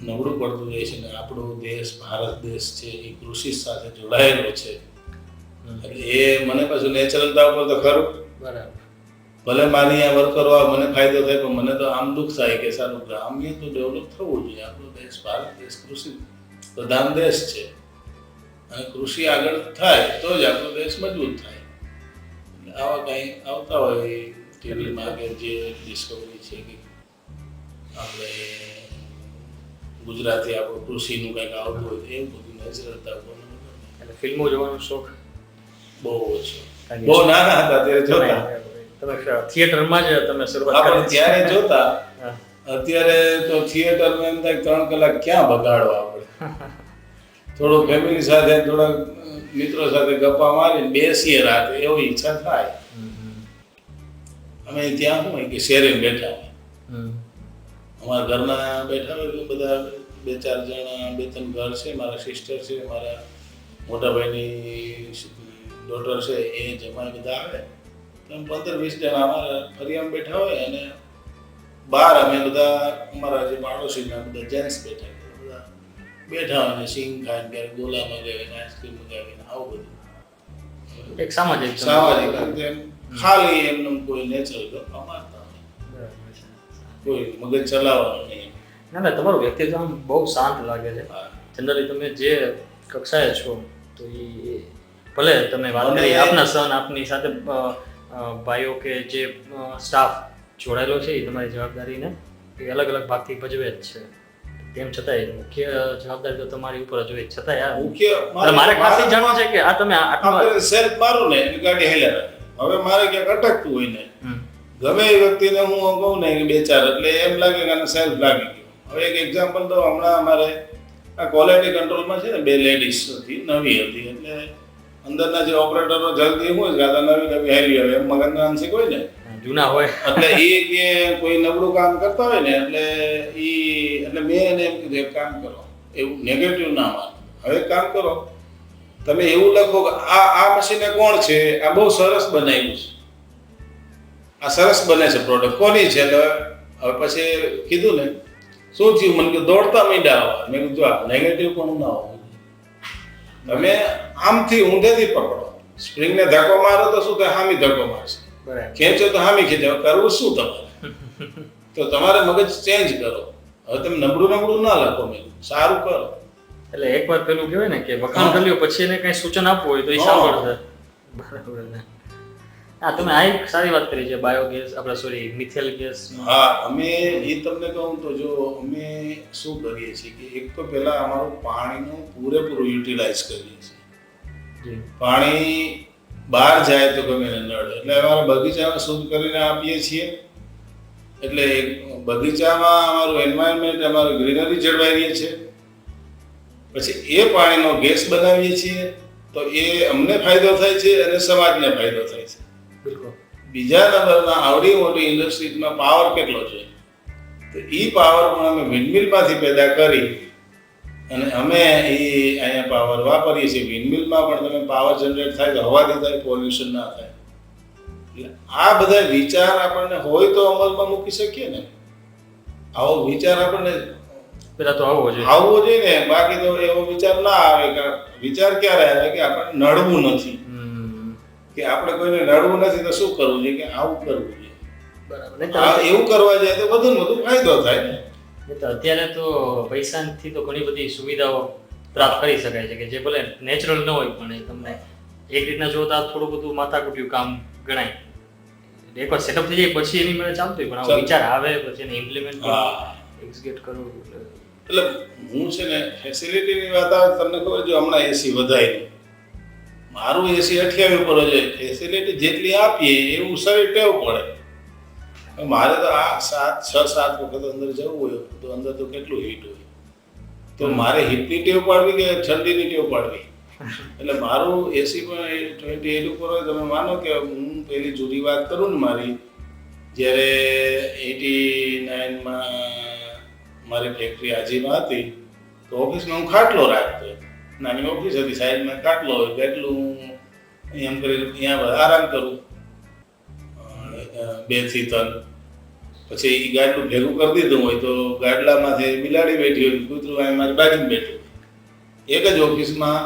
નબળું પડતું જાય છે, ને આપણો દેશ ભારત દેશ છે એ કૃષિ સાથે જોડાયેલો છે. એટલે એ મને પાછું નેચરલતા ઉપર તો ખરું. બરાબર. ભલે મારી અહીંયા વર્કરો આવે મને ફાયદો થાય, પણ મને તો આમ દુઃખ થાય કે સારું ગ્રામ્ય તો ડેવલપ થવું જોઈએ. આપણો દેશ ભારત દેશ કૃષિ પ્રધાન દેશ છે, અને કૃષિ આગળ થાય તો જ આપણો દેશ મજબૂત થાય. આવા કંઈ આવતા હોય ટીવીમાં કે જે ડિસ્કવરી છે કે આપણે ગુજરાતી આપણું કૃષિનું કંઈક આવતું હોય એવું બધું નેચરલતા ઉપર. એટલે ફિલ્મો જોવાનો શોખ બહુ ઓછો. બહુ નાના હતા ત્યારે જોતા. તમે થિયેટરમાં જ તમે શરૂઆત આપણે કરી? ત્યારે જોતા. અત્યારે તો થિયેટરમાં એમ થાય 3 કલાક ક્યાં બગાડવા આપણે. થોડું ફેમિલી સાથે થોડા મિત્રો સાથે ગપ્પા મારીને બેસીએ રાતે એવી ઈચ્છા થાય. અમે ત્યાં શું હોય કે શેરે બેઠા હોય, અમારા ઘરના બેઠા હોય બધા 2-4 જણા, 2-3 ઘર છે, મારા સિસ્ટર છે, મારા મોટા ભાઈની ડોટર છે, એ જમાય બધા આવે તો 15-20 જણા અમારા ફરિયામાં બેઠા હોય અને બહાર અમે બધા અમારા જે પાડોશીના બધા જેન્ટ્સ બેઠા બધા બેઠા હોય અને સિંગ ખાઈને ક્યારેક ગોલા મગાવીને આઈસ્ક્રીમ મગાવીને આવું બધું એક સામાજિક સામાજિક એમ ખાલી એમનું કોઈ નેચરલ ગપ્પા મારતા હોય, બરાબર છે. કોઈ મગજ ચલાવવાનું નહીં. ના ના, તમારું વ્યક્તિત્વ આમ બહુ શાંત લાગે છે. હા. જનરલી તમે જે કક્ષાએ છો તો એ ભલે તમે વાત મને- કરી આપના સન આપની સાથે ભાઈઓ કે જે સ્ટાફ જોડાયેલો છે એ તમારી જવાબદારીને એ અલગ અલગ ભાગથી ભજવે જ છે. તેમ છતાંય મુખ્ય જવાબદારી તો તમારી ઉપર જ હોય. છતાંય મુખ્ય એટલે મારે ખાસ એ જાણવું છે કે આ તમે આટલું આપણે સેલ્ફ મારું ને એટલે ગાડી હેલ્યા રાખે. હવે મારે ક્યાંક અટકતું હોય ને ગમે એ વ્યક્તિને હું કહું ને કે 2-4 એટલે એમ લાગે કે આને સેલ્ફ લાગી ગયો. હવે એક એક્ઝામ્પલ તો હમણાં અમારે આ ક્વોલિટી કંટ્રોલમાં છે ને 2 લેડીઝ હતી, નવી હતી, એટલે અંદરના જે ઓપરેટરો જલ્દી હોય કે આ નવી નવી હેલી આવે એમ મગજના આંશિક હોય ને જૂના હોય એટલે એ કે કોઈ નબળું કામ કરતા હોય ને એટલે મેં એને એમ કીધું એક કામ કરો, એવું નેગેટિવ ના માનો. હવે એક કામ કરો, તમે એવું લખો કે આ મશીને કોણ છે, આ બહુ સરસ બનાવ્યું છે, આ સરસ બને છે પ્રોડક્ટ, કોની છે? એટલે હવે પછી કીધું ને શું થયું, મને કે દોડતા માંડ્યા આવવા. મેં કીધું આ નેગેટિવ પણ ના હોવું, તમે આમથી ઊંધેથી પકડો. સ્પ્રિંગને ધક્કો મારો તો શું થાય, હામી ધક્કો મારશે, બરાબર. ખેંચો તો હામી ખેંચો. કરવું શું તમારે? તો તમારે મગજ ચેન્જ કરો. હવે તમે નબળું ના લખો, મેં સારું કરો. એટલે એકવાર પેલું કહેવાય ને કે વખાણ કરી લ્યો પછી એને કઈ સૂચન આપવું હોય તો એ સાંભળશે. બરાબર છે. હા, તમે આ એક સારી વાત કરી છે બાયોગેસ, આપણે સોરી મિથેલ ગેસ. હા, અમે એ તમને કહું તો જો અમે શું કરીએ છીએ કે એક તો પહેલા અમારું પાણીનું પૂરેપૂરું યુટિલાઇઝ કરીએ છીએ. જી. પાણી બહાર જાય તો ગમે એને નડે એટલે અમારા બગીચામાં શુદ્ધ કરીને આપીએ છીએ. એટલે બગીચામાં અમારું એન્વાયરમેન્ટ, અમારું ગ્રીનરી જળવાઈ રહે છે. પછી એ પાણીનો ગેસ બનાવીએ છીએ તો એ અમને ફાયદો થાય છે અને સમાજને ફાયદો થાય છે. બિલકુલ. બીજા નંબરના આવડી મોટી ઇન્ડસ્ટ્રીઝમાં પાવર કેટલો છે, તો એ પાવર પણ અમે વિન્ડમિલમાંથી પેદા કરી અને અમે એ અહીંયા પાવર વાપરીએ છીએ. વિન્ડમિલમાં પણ તમે પાવર જનરેટ થાય તો હવાથી થાય, પોલ્યુશન ના થાય. એટલે આ બધા વિચાર આપણને હોય તો અમલમાં મૂકી શકીએ ને. આવો વિચાર આપણને પેલા તો આવવો જોઈએ. આવવો જોઈએ ને, બાકી તો એવો વિચાર ના આવે. કે વિચાર ક્યારે આવે કે આપણને નડવું નથી, કે આપણે કોઈને નડવું નથી તો શું કરવું જોઈએ, કે આવું કરવું જોઈએ. બરાબર. નહીં આ તો એવું કરવા જાય તો વધુ ને વધુ ફાયદો થાય ને. અત્યારે તો પૈસાથી તો ઘણી બધી સુવિધાઓ પ્રાપ્ત કરી શકાય છે કે જે ભલે નેચરલ ન હોય પણ એ તમને એક રીતના જોતા થોડું બધું માથાકૂટ્યું કામ ગણાય. એકવાર સેટઅપ થઈ જાય પછી એની મને ચાલતું હોય, પણ આવો વિચાર આવે પછી એને ઇમ્પ્લિમેન્ટ કરો, હા, એક્ઝિક્યુટ કરવું એટલે હું છે ને ફેસિલિટીની વાત આવે તમને ખબર, જો હમણાં એસી વધારી, મારું એસી 28 ઉપર જ ફેસિલિટી જેટલી આપીએ એવું શરીર ટેવ પડે. મારે તો આ 6-7 વખત અંદર જવું હોય તો અંદર તો કેટલું હીટ હોય, તો મારે હીટની ટેવ પાડવી કે ઠંડીની ટેવ પાડવી? એટલે મારું એસી પણ 28 ઉપર હોય. તમે માનો કે હું પેલી જૂની વાત કરું ને મારી, જ્યારે 89માં મારી ફેક્ટરી આજીમાં હતી તો ઓફિસમાં હું ખાટલો રાખતો. નાની ઓફિસ હતી, સાઈડમાં ખાટલો હોય, કેટલું એમ કરી અહીંયા આરામ કરું 2 થી 3. પછી એ ગાડલું ભેગું કરી દીધું હોય તો ગાડલામાંથી બિલાડી બેઠી હોય, કૂતરું અહીં મારી બાજુમાં બેઠું હોય. એક જ ઓફિસમાં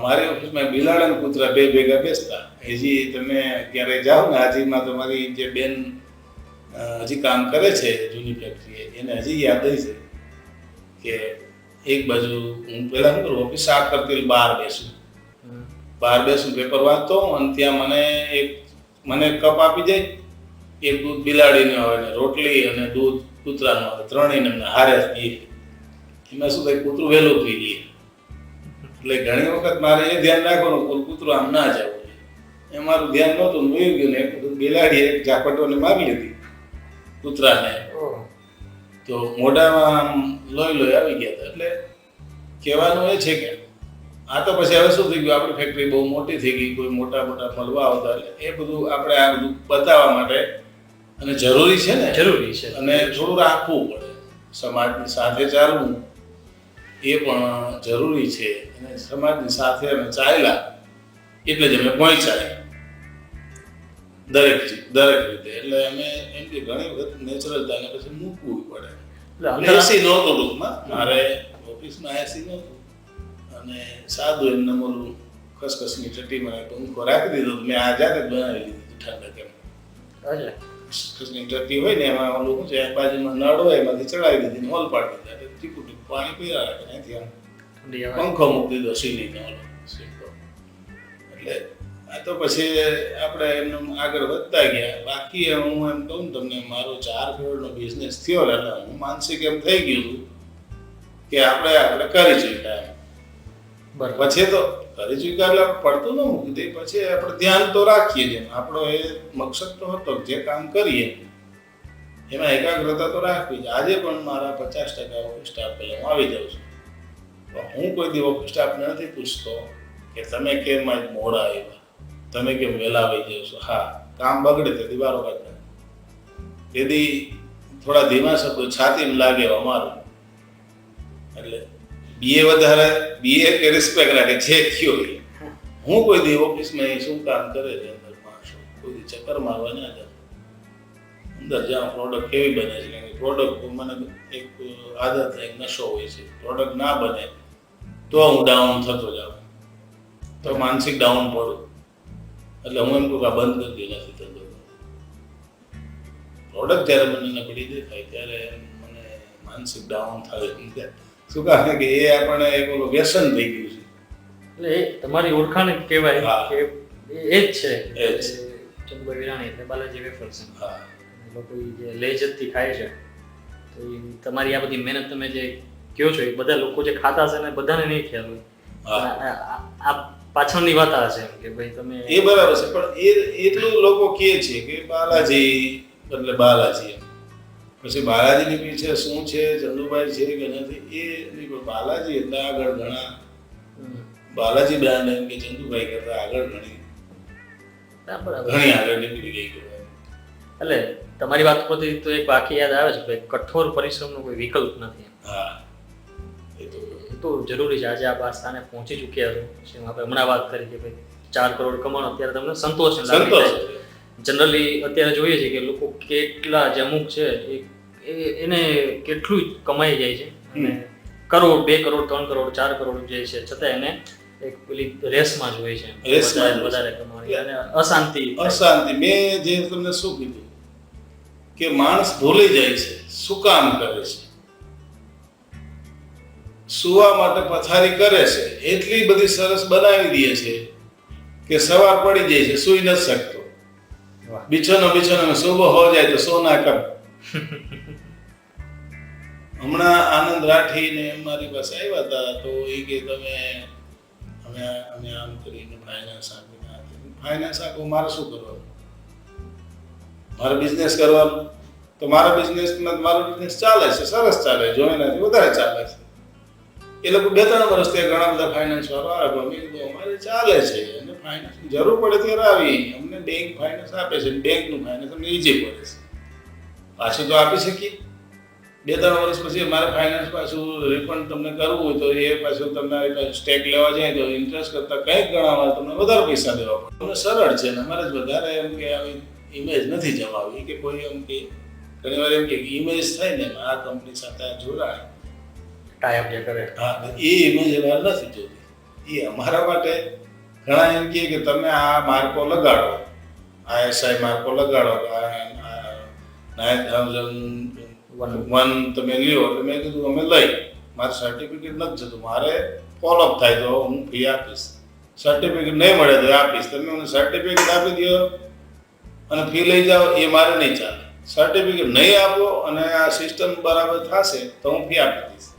મારી ઓફિસમાં બિલાડા અને કૂતરા 2 ભેગા બેસતા. હજી તમે ક્યારેય જાઓ ને હાજીમાં, તો મારી જે બેન હજી કામ કરે છે જૂની ફેક્ટરીએ, એને હજી યાદ છે કે એક બાજુ હું પહેલાં શું કરું, ઓફિસ સાફ કરતી બહાર બેસું પેપર વાંચતો અને ત્યાં મને કપ આપી જાય. એક દૂધ બિલાડીને આવે ને રોટલી અને દૂધ કૂતરાનું આવે, ત્રણેયને અમને હારે જ પીએ. એમાં શું થાય, કૂતરું વહેલું પી લે. એટલે ઘણી વખત મારે એ ધ્યાન રાખવાનું કૂતરું આમ ના જવું જોઈએ. એ મારું ધ્યાન નહોતું, વહી ગયું ને બિલાડીએ એક ઝાપટોને મારી લીધી કૂતરાને, તો મોઢામાં આમ લોહી આવી ગયા હતા. એટલે કહેવાનું એ છે કે આ તો પછી હવે શું થઈ ગયું, આપણી ફેક્ટરી બહુ મોટી થઈ ગઈ, કોઈ મોટા મળવા આવતા, એટલે એ બધું આપણે આ બધું બતાવવા માટે અને જરૂરી છે ને, જરૂરી છે. અને થોડું રાખવું પડે. સમાજની સાથે ચાલવું એ પણ જરૂરી છે, અને સમાજની સાથે અમે ચાલ્યા એટલે જ અમે પહોંચ્યા દરેક રીતે. એટલે અમે એમ કે ઘણી વખત નેચરલતાને પછી મૂકવું પડે. એટલે અંદર એસી નહોતું ટૂંકમાં, મારે ઓફિસમાં એસી નહોતું, અને સાદું એમને ઓલું ખસખસની ચટ્ટીમાં પંખો રાખી દીધો. મેં આ જાતે જ બનાવી દીધું ઠંડક એમ. અચ્છા. ખસખસની ચટ્ટી હોય ને એમાં ઓલું શું છે, બાજુમાં નળ હોય એમાંથી ચડાવી દીધી, હોલ પાડી દીધા, એટલે ટીપું ટીપું પાણી પીવા રાખે. અહીંથી આમ ઠંડી હવા. પંખો મૂકી દીધો સીલીને ઓલો સીધો. એટલે આ તો પછી આપણે એમને આગળ વધતા ગયા. બાકી હું એમ કહું ને તમને, મારો 4 કરોડનો બિઝનેસ થયો એટલે હું માનસિક એમ થઈ ગયું હતું કે આપણે કરી ચૂક્યા એમ. બરાબર. પછી તો કરી ચૂક્યા એટલે પડતું ન મૂકી દે. પછી આપણે ધ્યાન તો રાખીએ જ. આપણો એ મકસદ તો હતો કે જે કામ કરીએ એમાં એકાગ્રતા તો રાખવી જ. આજે પણ મારા 50% ઓફિસ સ્ટાફ પહેલા હું આવી જાઉં છું. તો હું કોઈ દી ઓફિસ સ્ટાફને નથી પૂછતો કે તમે કેમ આજ મોડા આવ્યા, તમે કેમ વહેલા આવી જાવ છો. હા, કામ બગડે તેથી વારો કાઢે, તેથી થોડા ધીમા શબ્દો છાતીમાં લાગે અમારું. એટલે બીએ વધારે, બીએ કે રિસ્પેક્ટ રાખે છે થયો. હું કોઈ દી ઓફિસમાં શું કામ કરે છે અંદર માણસો, કોઈ દી ચક્કર મારવા ના જાઉં. અંદર જ્યાં પ્રોડક્ટ કેવી બને છે, કારણ કે પ્રોડક્ટ મને એક આદત, એક નશો હોય છે. પ્રોડક્ટ ના બને તો હું ડાઉન થતો જાઉં, તો માનસિક ડાઉન પડું. એટલે હું એમ કહું કે આ બંધ કરી દે, નથી થતો. પ્રોડક્ટ જ્યારે મને નબળી દેખાય ત્યારે મને માનસિક ડાઉન થાય. શું કારણ કે એ આપણને એક ઓલું વ્યસન થઈ ગયું છે. એટલે એ તમારી ઓળખાણ કહેવાય હા. કે એ જ છે એ જ. ચંદુભાઈ વિરાણી એટલે બાલાજી વેફર્સ. હા, લોકો ઈ જે લેજતથી ખાય છે, તો એ તમારી આ બધી મહેનત તમે જે કહો છો એ બધા લોકો જે ખાતા હશે ને બધાને નહીં ખ્યાલ હોય. હા. આ પાછળની વાત આ છે કે ભાઈ તમે એ બરાબર છે. પણ એ એટલું લોકો કહે છે કે બાલાજી એટલે બાલાજી એમ. પછી બાલાજીની પીછે શું છે, ચંદુભાઈ છે કે નથી એ નહીં. પણ બાલાજી એટલે આગળ ઘણા, બાલાજી બ્રાન્ડ એમ કે ચંદુભાઈ કરતા આગળ ઘણી બરાબર. આગળ નીકળી ગઈ કહેવાય. એટલે તમારી વાત પરથી તો એક વાક્ય યાદ આવે છે કે કઠોર પરિશ્રમનો કોઈ વિકલ્પ નથી. હા, એ તો એ તો જરૂરી છે. આજે આપ આ સ્થાને પહોંચી ચૂક્યા છો. જેમ આપણે હમણાં વાત કરી કે ભાઈ 4 કરોડ કમાણો, અત્યારે તમને સંતોષ સંતોષ. જનરલી અત્યારે જોઈએ છે કે લોકો કેટલા જે અમુક છે એને કેટલું કમાઈ જાય છે, અને કરોડ, 2 કરોડ, 3 કરોડ, 4 કરોડ જે છે, છતાં એને એક પેલી રેસમાં જ હોય છે, વધારે કમાણી અને અશાંતિ. મેં જે તમને શું કીધું કે માણસ ભૂલી જાય છે શું કામ કરે છે. સુવા માટે પથારી કરે છે, એટલી બધી સરસ બનાવી દે છે કે સવાર પડી જાય છે, સૂઈ નથી શકતો. બિછાનો में सुबह हो जाए तो सोना कब. હમણાં આનંદ રાઠી ને મારી પાસે આવ્યા હતા, તો એ કે તમે અમે આમ કરીને ફાઇનાન્સ આપીને, ફાઇનાન્સ આપો મારે શું કરવાનું, મારે બિઝનેસ કરવાનું. તો મારો બિઝનેસ ચાલે છે, સરસ ચાલે, જો એનાથી વધારે ચાલે છે. એ લોકો 2-3 વર્ષથી ઘણા બધા ફાઇનાન્સ વાળો આવે, અમારે ચાલે છે અને ફાઇનાન્સ જરૂર પડે ત્યારે આવી અમને બેંક ફાઇનાન્સ આપે છે. બેંકનું ફાઇનાન્સ અમને ઈઝી પડે છે, પાછું તો આપી શકીએ. 2-3 વર્ષ પછી મારે ફાઇનાન્સ પાછું રિફંડ તમને કરવું હોય તો એ પાછું તમારે પાછું સ્ટેક લેવા જાય તો ઇન્ટરેસ્ટ કરતાં કંઈક ગણાવવા તમને વધારે પૈસા દેવા પડે. તમને સરળ છે ને અમારે જ વધારે એમ કે આવી ઇમેજ નથી જમાવી કે કોઈ એમ કે ઘણી વાર એમ કે ઇમેજ થાય ને આ કંપની સાથે જોડાય ટાઈપ જે કરે. હા, એ ઇમેજ અમારે નથી જોતી. એ અમારા માટે ઘણા એમ કહે કે તમે આ માર્કો લગાડો, ISI માર્કો લગાડો, 9001 તમે લ્યો. એટલે મેં કીધું અમે લઈ, મારે સર્ટિફિકેટ નથી જતું, મારે ફોલોઅપ થાય તો હું ફી આપીશ. સર્ટિફિકેટ નહીં મળે તો આપીશ. તમે મને સર્ટિફિકેટ આપી દો અને ફી લઈ જાઓ, એ મારે નહીં ચાલે. સર્ટિફિકેટ નહીં આપો અને આ સિસ્ટમ બરાબર થશે તો હું ફી આપી દઈશ.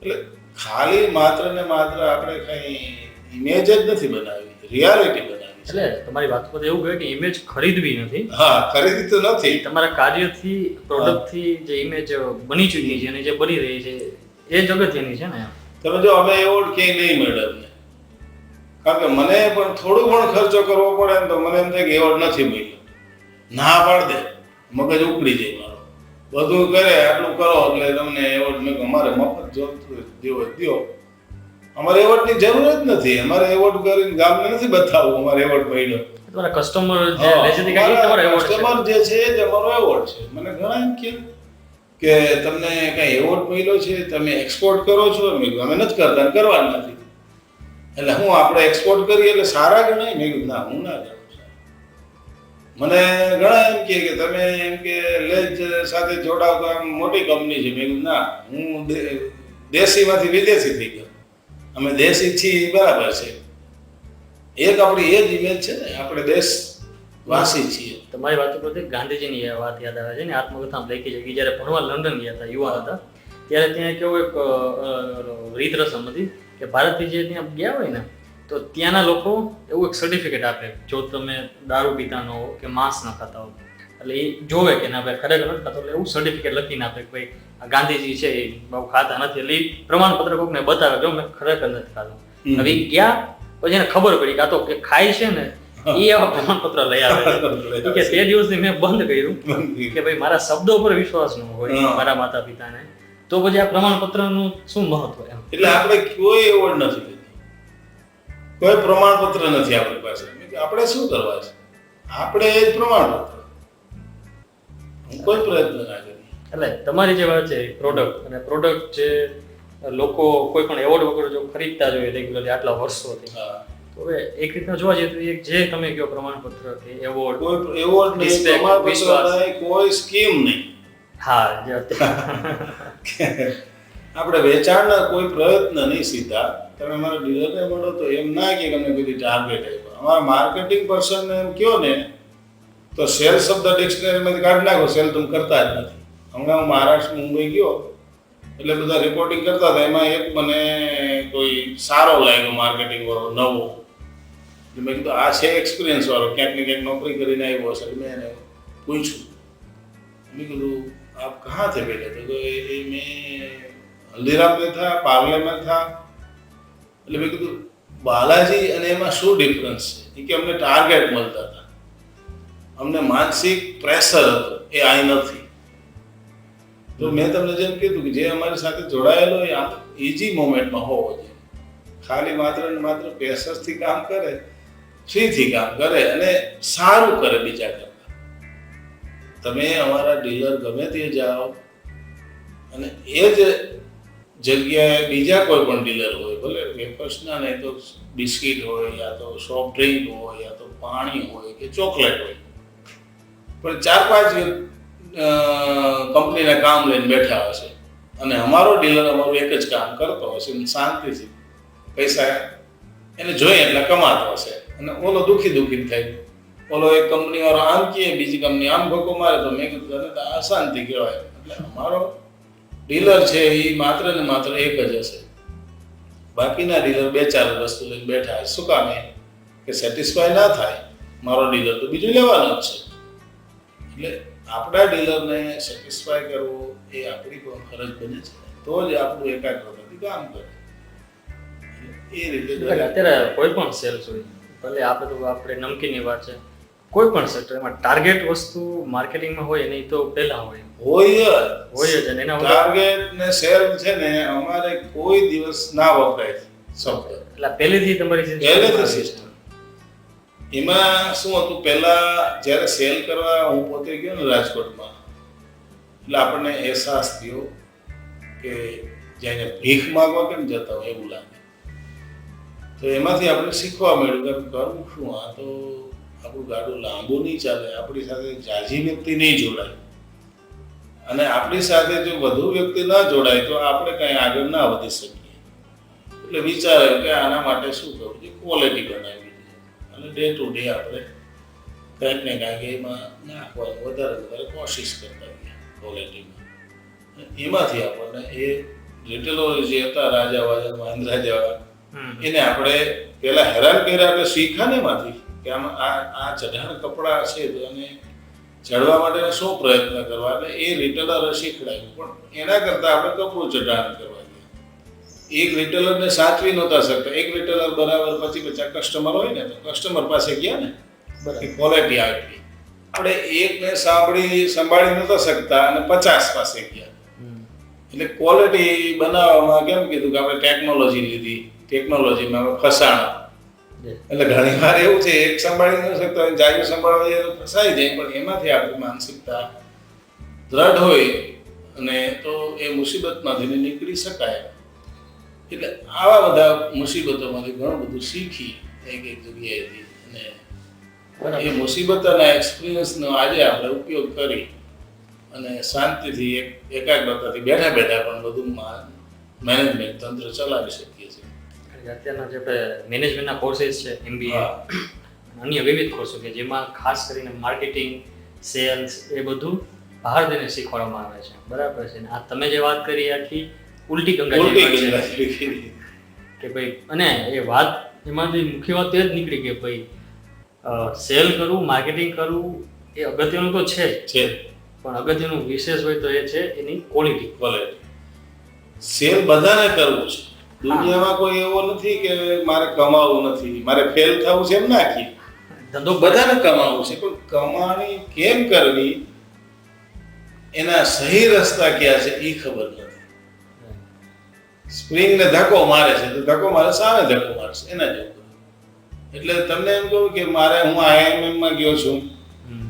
એટલે ખાલી માત્ર ને માત્ર આપણે કઈ ઇમેજ જ નથી બનાવી, રિયાલિટી બનાવી. એટલે તમારી વાત પર એવું કહે કે ઇમેજ ખરીદવી નથી. હા, ખરીદી તો નથી. તમારા કાર્યથી, પ્રોડક્ટથી જે ઇમેજ બની ચૂકી છે અને જે બની રહી છે એ જ અગત્યની છે ને. તમે જો અમે એવોર્ડ ક્યાંય નહીં મળે અમને, કારણ કે મને પણ થોડું ઘણો ખર્ચો કરવો પડે ને તો મને એમ થાય કે એવોર્ડ નથી મળ્યો, ના પાડ દે. મગજ ઉકળી જાય મારો. બધું કરે આટલું કરો એટલે તમને એવોર્ડ. મેં કીધું અમારે મફત જોતું દેવો દ્યો, અમારે એવોર્ડની જરૂર જ નથી. અમારે એવોર્ડ કરીને ગામને નથી બતાવવું અમારે એવોર્ડ મળ્યો. તમારા કસ્ટમર જે લે છે તે કાંઈ તમારો એવોર્ડ છે. કસ્ટમર જે છે તે અમારો એવોર્ડ છે. મને ઘણા એમ કે તમને કઈ એવોર્ડ મળ્યો છે, તમે એક્સપોર્ટ કરો છો. મેં કીધું અમે નથી કરતા ને કરવાનું નથી. એટલે હું આપણે એક્સપોર્ટ કરીએ એટલે સારા ગણાય? મેં કીધું ના, હું ના કરું. મને ઘણા એમ કે તમે એમ કે લેજ સાથે જોડાવ તો આમ મોટી કંપની છે. મેં કીધું ના, હું દેશીમાંથી વિદેશી થઈ ગયો. અમે દેશી છીએ બરાબર છે, એક આપણી એ જ ઇમેજ છે ને, આપણે દેશવાસી છીએ. તમારી વાત ઉપરથી ગાંધીજીની એ વાત યાદ આવે છે ને, આત્મકથામાં લખી છે કે જ્યારે ભણવા લંડન ગયા હતા, યુવાન હતા, ત્યારે ત્યાં કેવું એક રીત રસમ હતી કે ભારતથી જે ત્યાં ગયા હોય ને તો ત્યાંના લોકો એવું એક સર્ટિફિકેટ આપે, જો તમે દારૂ પીતા ન હો કે માંસ ન ખાતા હો, એટલે એ જોવે કે ના ભાઈ ખરેખર નથી ખાતો, એટલે એવું સર્ટિફિકેટ લખીને આપે કે ભાઈ આ ગાંધીજી છે એ બહુ ખાતા નથી, એટલે એ પ્રમાણપત્ર કોકને બતાવે જો મેં ખરેખર નથી ખાતું. હવે ગયા પછી એને ખબર પડી કે આ તો કે ખાય છે ને, એ આવા પ્રમાણપત્ર લઈ આવે કે તે દિવસથી મેં બંધ કર્યું કે ભાઈ મારા શબ્દો પર વિશ્વાસ ન હોય મારા માતા પિતાને, તો પછી આ પ્રમાણપત્રનું શું મહત્વ એમ. એટલે આપણે કોઈ એવોર્ડ નથી લીધી, કોઈ પ્રમાણપત્ર નથી આપણી પાસે. આપણે શું કરવા છે? આપણે એ જ પ્રમાણપત્ર, કોઈ પ્રયત્ન ના કરીએ. એટલે તમારી જે વાત છે પ્રોડક્ટ, અને પ્રોડક્ટ જે લોકો કોઈ પણ એવોર્ડ વગર જો ખરીદતા જોઈએ રેગ્યુલરલી આટલા વર્ષોથી, તો હવે એક રીતના જોવા જઈએ તો એક જે તમે કહો પ્રમાણપત્ર કે એવોર્ડ, કોઈ એવોર્ડ નહીં, પ્રમાણપત્ર નહીં, કોઈ સ્કીમ નહીં. હા, જે આપણે વેચાણના કોઈ પ્રયત્ન નહીં. સીધા તમે મારા ડીલરને મળો તો એમ ના કે તમને કોઈ ટાર્ગેટ આપ્યો. અમારા માર્કેટિંગ પર્સનને એમ કહો ને તો સેલ શબ્દ ડિક્શનરીમાંથી કાઢી નાખો, સેલ તમે કરતા જ નથી. હમણાં હું મહારાષ્ટ્ર મુંબઈ ગયો એટલે બધા રિપોર્ટિંગ કરતા હતા, એમાં એક મને કોઈ સારો લાગ્યો માર્કેટિંગ વાળો નવો. મેં કીધું આ છે એક્સપિરિયન્સ વાળો, ક્યાંક ને ક્યાંક નોકરી કરીને આવ્યો હશે. મેં એને પૂછ્યું, મેં કીધું આપ કहाँ थे पहले? तो ये मैं हल्दीराम में था, पार्ले में था. એટલે મેં કીધું બાલાજી અને એમાં શું ડિફરન્સ છે? કે અમને ટાર્ગેટ મળતા હતા, અમને માનસિક પ્રેશર હતો, એ આ નથી. તો મેં તમને જેમ કીધું કે જે અમારી સાથે જોડાયેલો એ આમ ઇઝી મોમેન્ટમાં હોવો જોઈએ. ખાલી માત્ર ને માત્ર પેશન્સથી કામ કરે, ફ્રીથી કામ કરે અને સારું કરે બીજા કરતા. તમે અમારા ડીલર ગમે તે જાઓ અને એ જ જગ્યાએ બીજા કોઈ પણ ડીલર હોય, ભલે વેફર્સના નહીં તો બિસ્કિટ હોય, યા તો સોફ્ટ ડ્રિંક હોય, યા તો પાણી હોય કે ચોકલેટ હોય, પણ 4-5 કંપનીના કામ લઈને બેઠા હશે અને અમારો ડીલર અમારું એક જ કામ કરતો હશે, શાંતિથી પૈસા એને જોઈએ એટલે કમાતો હશે, અને ઓલો દુઃખી થાય. ઓલો એક કંપની વાળો આમ કહે, બીજી કંપની આમ ભોકો મારે, તો મેં કીધું તો અશાંતિ કહેવાય. એટલે અમારો ડીલર છે એ માત્ર ને માત્ર એક જ હશે, બાકીના ડીલર 2-4 વસ્તુ લઈને બેઠા હશે. શું કામ? કે સેટિસ્ફાય ના થાય મારો ડીલર તો બીજું લેવાનો જ છે. એટલે આપણા ડીલરને સેટિસ્ફાય કરવો એ આપણી પણ ફરજ બને છે, તો જ આપણું એકાગ્રતાથી કામ કરે. એ રીતે અત્યારે કોઈ પણ સેલ્સ હોય, ભલે આપણે તો આપણે નમકીનની વાત છે, કોઈ પણ સેક્ટર એમાં ટાર્ગેટ વસ્તુ માર્કેટિંગમાં હોય નહીં તો પહેલા હોય જ. અને એના ટાર્ગેટ ને સેલ છે ને અમારે કોઈ દિવસ ના વપરાય શબ્દ. એટલે પહેલેથી તમારી સિસ્ટમ. એમાં શું હતું, પહેલા જ્યારે સેલ કરવા હું પોતે ગયો ને રાજકોટમાં, એટલે આપણને અહેસાસ થયો કે જ્યારે ભીખ માંગવા કેમ જતા હોય એવું લાગે. તો એમાંથી આપણે શીખવા મળ્યું કે કરવું શું, આ તો આપણું ગાડું લાંબુ નહીં ચાલે, આપણી સાથે જાજી વ્યક્તિ નહીં જોડાય, અને આપણી સાથે જો વધુ વ્યક્તિ ના જોડાય તો આપણે કંઈ આગળ ના વધી શકીએ. એટલે વિચાર્યું કે આના માટે શું કરવું છે, ક્વોલિટી બનાવવી છે, અને ડે ટુ ડે આપણે કંઈક ને કંઈક એમાં નાખવાનું વધારે કોશિશ કરતા ગયા ક્વોલિટીમાં. એમાંથી આપણને એ રિટેલરો જે હતા રાજા વાજા મહેન્દ્રા જેવા, એને આપણે પેલા હેરાન કર્યા, આપણે શીખ્યા ને એમાંથી કે આમાં આ ચઢાણ કપડાં છે તો એને ચડવા માટે શું પ્રયત્ન કરવા, એટલે એ રિટેલરે શીખડાયું. પણ એના કરતાં આપણે કપડું ચઢાણ કરવા ગયા. એક રિટેલરને સાચવી નહોતા શકતા. એક રિટેલર બરાબર 50 કસ્ટમર હોય ને તો કસ્ટમર પાસે ગયા ને ક્વોલિટી આપી, આપણે એકને સંભાળી નતા શકતા અને 50 પાસે ગયા. એટલે ક્વોલિટી બનાવવામાં કેમ કીધું કે આપણે ટેકનોલોજી લીધી, ટેકનોલોજીમાં આપણે ફસાણા. એટલે ઘણી વાર એવું છે, એક સંભાળી ન શકતા હોય, જાજુ સંભાળવા જઈએ તો ફસાઈ જાય, પણ એમાંથી આપણી માનસિકતા દ્રઢ હોય અને તો એ મુસીબતમાંથી નીકળી શકાય. એટલે આવા બધા મુસીબતોમાંથી ઘણું બધું શીખી એક જગ્યાએથી, અને એ મુસીબતોના એક્સપિરિયન્સનો આજે આપણે ઉપયોગ કરી અને શાંતિથી એકાગ્રતાથી બેઠા બેઠા પણ બધું મેનેજમેન્ટ તંત્ર ચલાવી શકીએ છીએ. અત્યારના જે આપણે મેનેજમેન્ટના કોર્सेस છે, MBA, અન્ય વિવિધ કોર્સો કે જેમાં ખાસ કરીને માર્કેટિંગ, સેલ્સ એ બધું બહાર જઈને શીખવાડવામાં આવે છે, બરાબર છે. આ તમે જે વાત કરી આખી ઉલટી ગંગા કે ભાઈ, અને એ વાત એમાંથી મુખ્ય વાત એ જ નીકળી કે ભાઈ સેલ કરવું, માર્કેટિંગ કરવું એ અગત્યનું તો છે પણ અગત્યનું વિશેષ હોય તો એ છે એની ક્વોલિટી. સેલ બધાને કરવું છે. દુનિયામાં કોઈ એવો નથી કે મારે કમાવું નથી, મારે ફેલ થવું છે એમ નાખી. ધંધો બધાને કમાવું છે, પણ કમાણી કેમ કરવી, એના સહી રસ્તા ક્યાં છે એ ખબર નથી. સ્પ્રિંગને ધક્કો મારે છે તો ધક્કો મારે સામે ધક્કો મારશે, એના જેવું. એટલે તમને એમ કહું કે હું IIM માં ગયો છું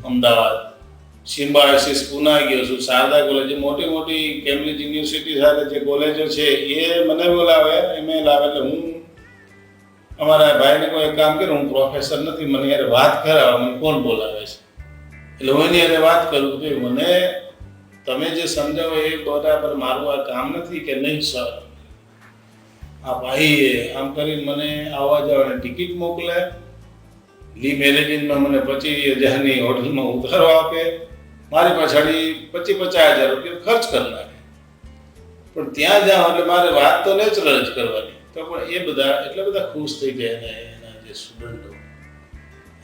અમદાવાદ, સિમ્બાયોસિસ પુના ગયો છું, શારદા કોલેજ, મોટી મોટી કેમ્બ્રિજ યુનિવર્સિટી સાથે જે કોલેજો છે એ મને બોલાવે, ઈમેલ આવે. એટલે હું અમારા ભાઈને કોઈ કામ કરે, હું પ્રોફેસર નથી, મને યાર વાત કરાવવા મને કોણ બોલાવે છે. એટલે હું એની યાર વાત કરું કે મને તમે જે સમજાવો એ બરાબર મારું આ કામ નથી કે નહીં સર. આ ભાઈએ આમ કરીને મને આવવા જવાની ટિકિટ મોકલે, લી મેરેજિનમાં મને 25,000ની હોટલમાં ઉતારો આપે, મારી પાછળ 50,000 રૂપિયા ખર્ચ કરી નાખે. પણ ત્યાં જાઉં એટલે મારે વાત તો નેચરલ જ કરવાની. તો પણ એ બધા એટલા બધા ખુશ થઈ જાય ને એના જે સ્ટુડન્ટો,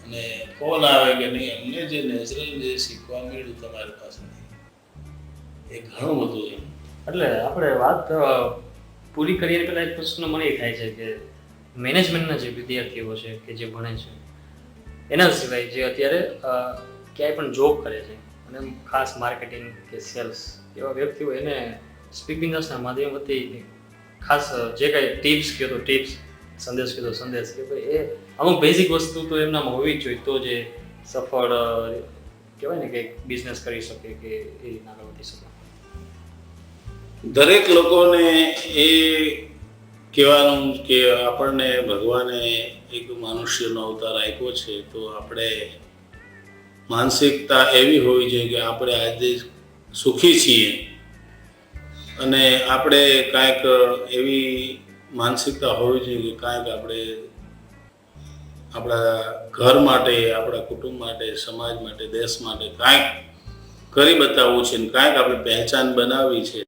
અને ફોન આવે કે નહીં અમને જે નેચરલ જે શીખવા મળ્યું તમારી પાસેથી એ ઘણું બધું એમ. એટલે આપણે વાત પૂરી કરીએ પહેલા એક પ્રશ્ન મને એ થાય છે કે મેનેજમેન્ટના જે વિદ્યાર્થીઓ છે કે જે ભણે છે, એના સિવાય જે અત્યારે ક્યાંય પણ જોબ કરે છે અને ખાસ માર્કેટિંગ કે સેલ્સ એવા વ્યક્તિઓ, એને સ્પીક બિઝનેસના માધ્યમથી ખાસ જે કાંઈ ટિપ્સ કહો તો ટિપ્સ, સંદેશ કહો તો સંદેશ, કે ભાઈ એ અમુક બેઝિક વસ્તુ તો એમનામાં હોવી જ જોઈએ તો જે સફળ કહેવાય ને કે બિઝનેસ કરી શકે કે એ રીતના આગળ વધી શકે. દરેક લોકોને એ કહેવાનું કે આપણને ભગવાને એક મનુષ્યનો અવતાર આપ્યો છે, તો આપણે માનસિકતા એવી હોવી જોઈએ કે આપણે આજે સુખી છીએ અને આપણે કાંઈક એવી માનસિકતા હોવી જોઈએ કે કાંઈક આપણે આપણા ઘર માટે, આપણા કુટુંબ માટે, સમાજ માટે, દેશ માટે કાંઈક કરી બતાવવું છે ને કાંઈક આપણે પહેચાન બનાવવી છે.